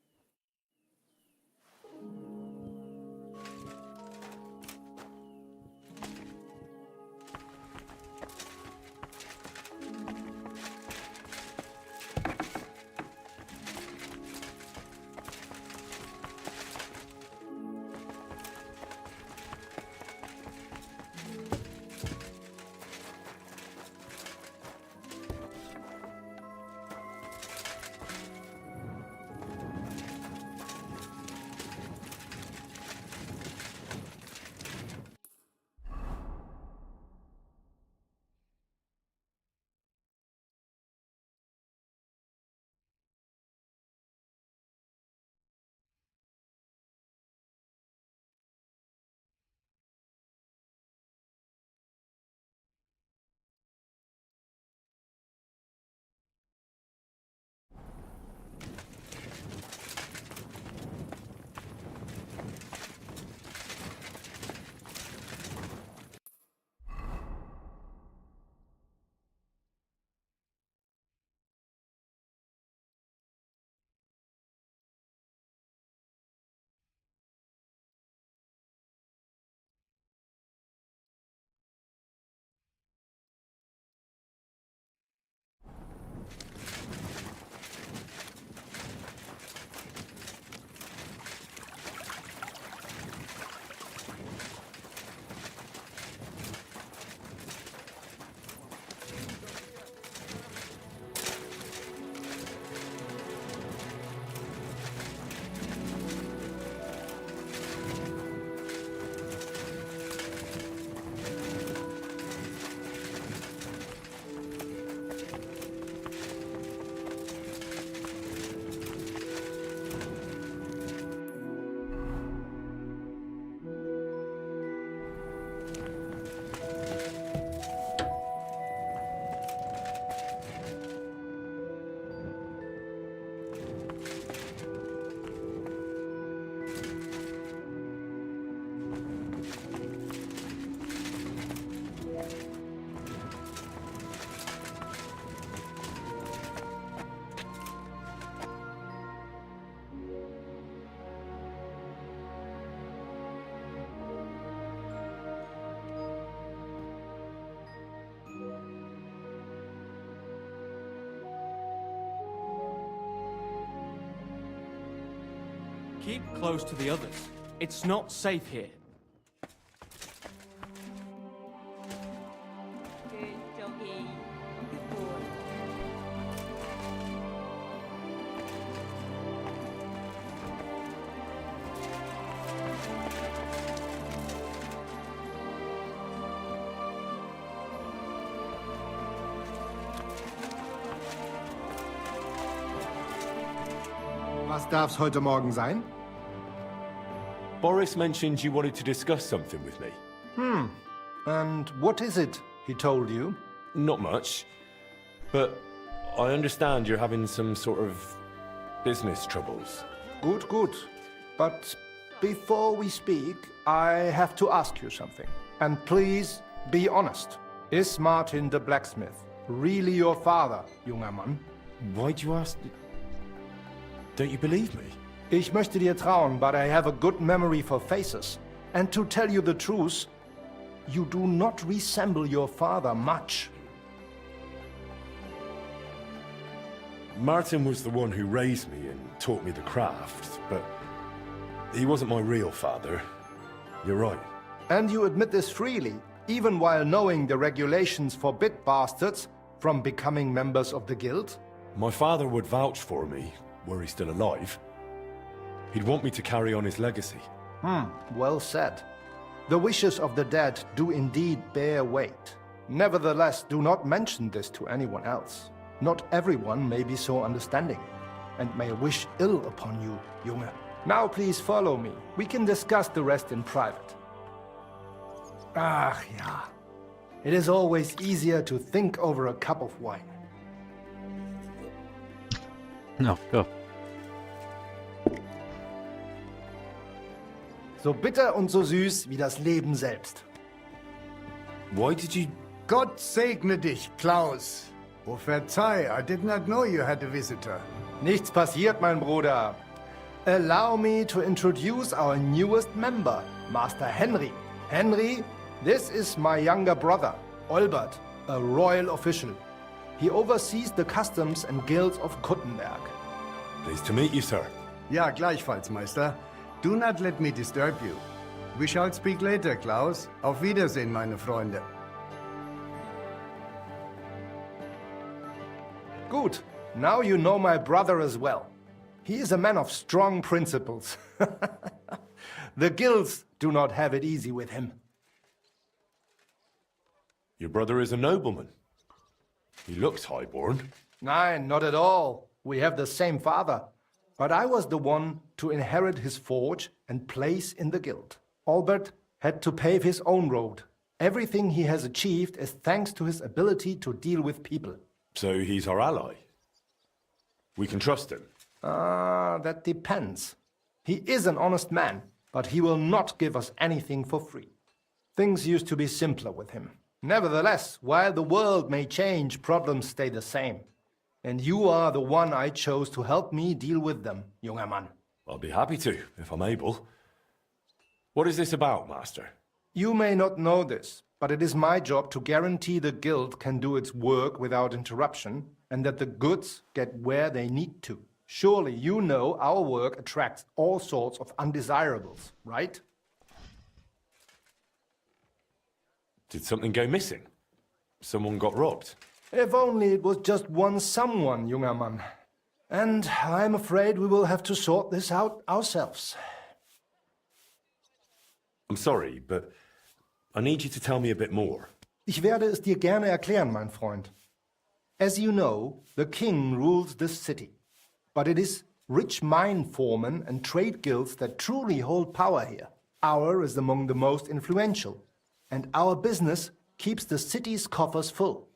Keep close to the others. It's not safe here. Good doggy. Good boy. Was darf's heute Morgen sein? Boris mentioned you wanted to discuss something with me. And what is it he told you? Not much, but I understand you're having some sort of business troubles. Gut, gut. But before we speak, I have to ask you something. And please be honest. Is Martin the blacksmith really your father, junger Mann? Why'd you ask? Don't you believe me? Ich möchte dir trauen, but I have a good memory for faces. And to tell you the truth, you do not resemble your father much. Martin was the one who raised me and taught me the craft, but he wasn't my real father. You're right. And you admit this freely, even while knowing the regulations forbid bastards from becoming members of the guild? My father would vouch for me, were he still alive. He'd want me to carry on his legacy. Well said. The wishes of the dead do indeed bear weight. Nevertheless, do not mention this to anyone else. Not everyone may be so understanding, and may wish ill upon you, Junge. Now please follow me. We can discuss the rest in private. Ach ja. It is always easier to think over a cup of wine. No, go. So bitter und so süß wie das Leben selbst. Why did you... Gott segne dich, Klaus. Oh, verzeih, I did not know you had a visitor. Nichts passiert, mein Bruder. Allow me to introduce our newest member, Master Henry. Henry, this is my younger brother, Olbert, a royal official. He oversees the customs and guilds of Kuttenberg. Pleased to meet you, sir. Ja, gleichfalls, Meister. Do not let me disturb you. We shall speak later, Klaus. Auf Wiedersehen, meine Freunde. Good. Now you know my brother as well. He is a man of strong principles. The guilds do not have it easy with him. Your brother is a nobleman. He looks highborn. Nein, not at all. We have the same father. But I was the one to inherit his forge and place in the guild. Albert had to pave his own road. Everything he has achieved is thanks to his ability to deal with people. So he's our ally. We can trust him. That depends. He is an honest man, but he will not give us anything for free. Things used to be simpler with him. Nevertheless, while the world may change, problems stay the same. And you are the one I chose to help me deal with them, junger Mann. I'll be happy to, if I'm able. What is this about, Master? You may not know this, but it is my job to guarantee the guild can do its work without interruption, and that the goods get where they need to. Surely you know our work attracts all sorts of undesirables, right? Did something go missing? Someone got robbed? If only it was just one someone, junger Mann. And I'm afraid we will have to sort this out ourselves. I'm sorry, but I need you to tell me a bit more. Ich werde es dir gerne erklären, mein Freund. As you know, the king rules this city. But it is rich mine foremen and trade guilds that truly hold power here. Our is among the most influential. And our business keeps the city's coffers full.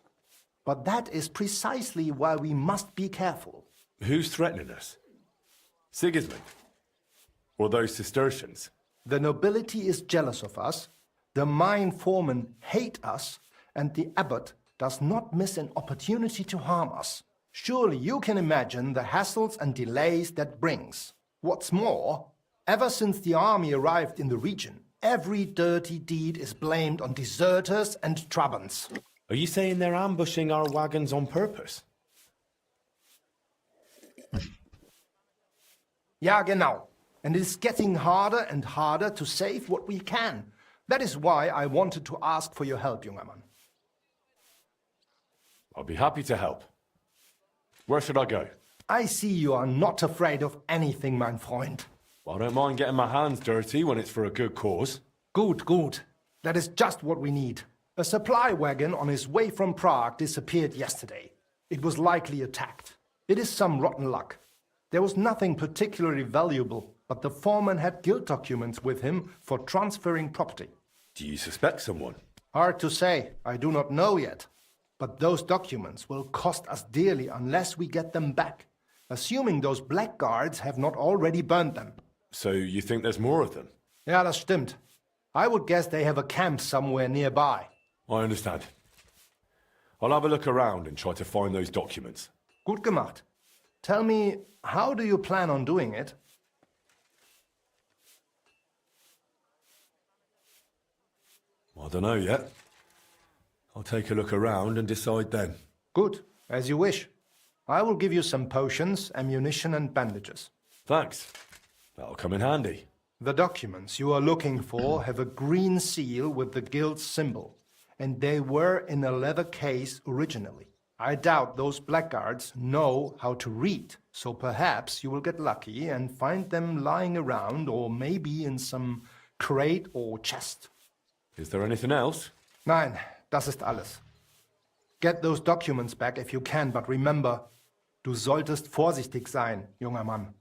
But that is precisely why we must be careful. Who's threatening us? Sigismund? Or those Cistercians? The nobility is jealous of us, the mine foremen hate us, and the abbot does not miss an opportunity to harm us. Surely you can imagine the hassles and delays that brings. What's more, ever since the army arrived in the region, every dirty deed is blamed on deserters and Trabants. Are you saying they're ambushing our wagons on purpose? Ja, genau. And it is getting harder and harder to save what we can. That is why I wanted to ask for your help, junger Mann. I'll be happy to help. Where should I go? I see you are not afraid of anything, mein Freund. Well, I don't mind getting my hands dirty when it's for a good cause. Good, good. That is just what we need. A supply wagon on his way from Prague disappeared yesterday. It was likely attacked. It is some rotten luck. There was nothing particularly valuable, but the foreman had guild documents with him for transferring property. Do you suspect someone? Hard to say. I do not know yet. But those documents will cost us dearly unless we get them back. Assuming those blackguards have not already burned them. So you think there's more of them? Ja, das stimmt. I would guess they have a camp somewhere nearby. I understand. I'll have a look around and try to find those documents. Gut gemacht. Tell me, how do you plan on doing it? I don't know yet. I'll take a look around and decide then. Good, as you wish. I will give you some potions, ammunition and bandages. Thanks. That'll come in handy. The documents you are looking for have a green seal with the guild's symbol, and they were in a leather case originally. I doubt those blackguards know how to read, so perhaps you will get lucky and find them lying around or maybe in some crate or chest. Is there anything else? Nein, das ist alles. Get those documents back if you can, but remember, du solltest vorsichtig sein, junger Mann.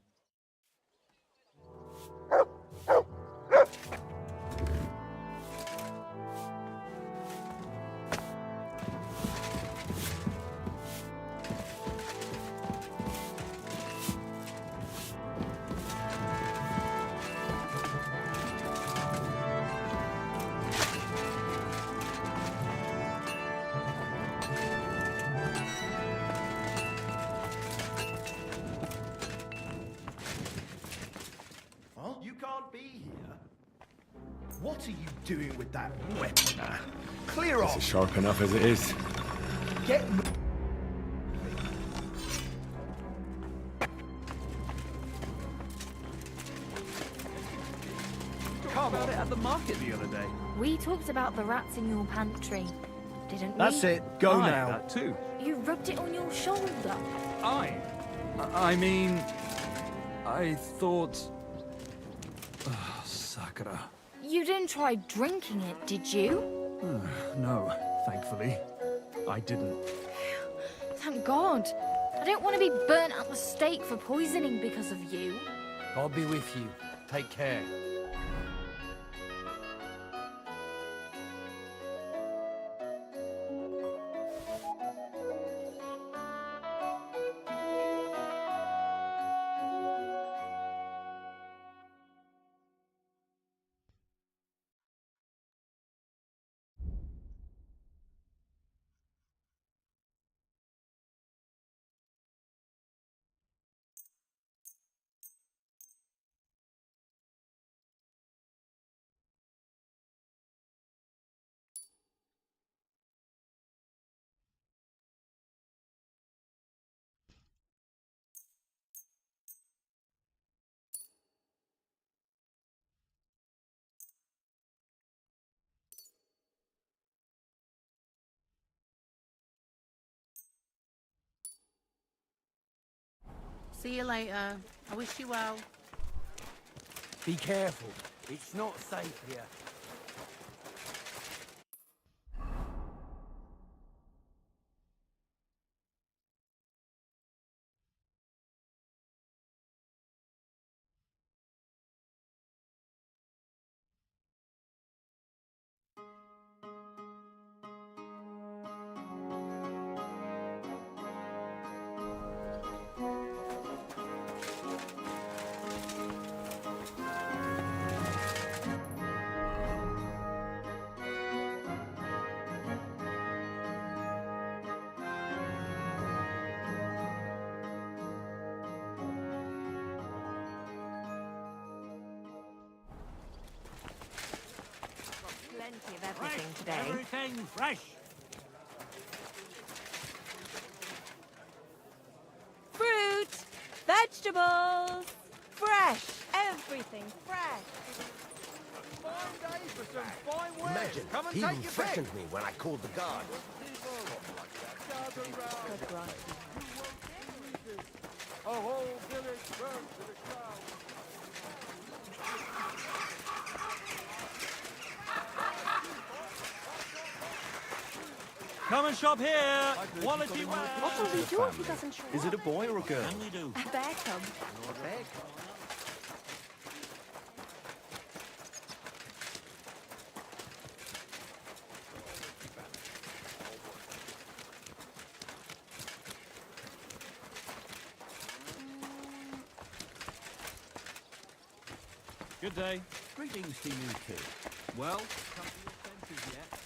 What are you doing with that weapon? Clear off! It's sharp enough as it is. Get... Talked about it at the market the other day. We talked about the rats in your pantry, didn't we? That's it. Go I now. That too. You rubbed it on your shoulder. I mean... I thought... Sakura. You didn't try drinking it, did you? No, thankfully. I didn't. Thank God. I don't want to be burnt at the stake for poisoning because of you. I'll be with you. Take care. See you later. I wish you well. Be careful. It's not safe here. Plenty of everything Fresh, today. everything fresh. Fruit, vegetables, fresh Everything fresh. Fine day for some fine wares. Imagine, Come and he take your pick. freshened me when I called the guard. A whole village burnt to the ground. Come and shop here. Quality wear. What will we do if he doesn't show Is it a boy or a girl? Can we do? A bear cub. Good day. Greetings to you too. Well, come to your senses yet?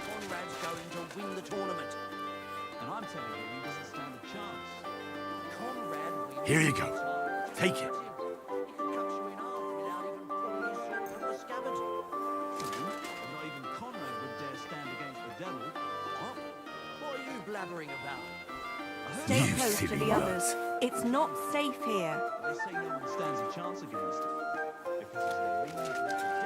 Conrad's going to win the tournament. And I'm telling you, he doesn't stand a chance. Conrad wins. Here you go. Take it. He could cut you in half without even pulling his sword from the scabbard. Not even Conrad would dare stand against the devil. What? What are you blabbering about? Stay close to the others. It's not safe here. They say no one stands a chance against him. Because he's a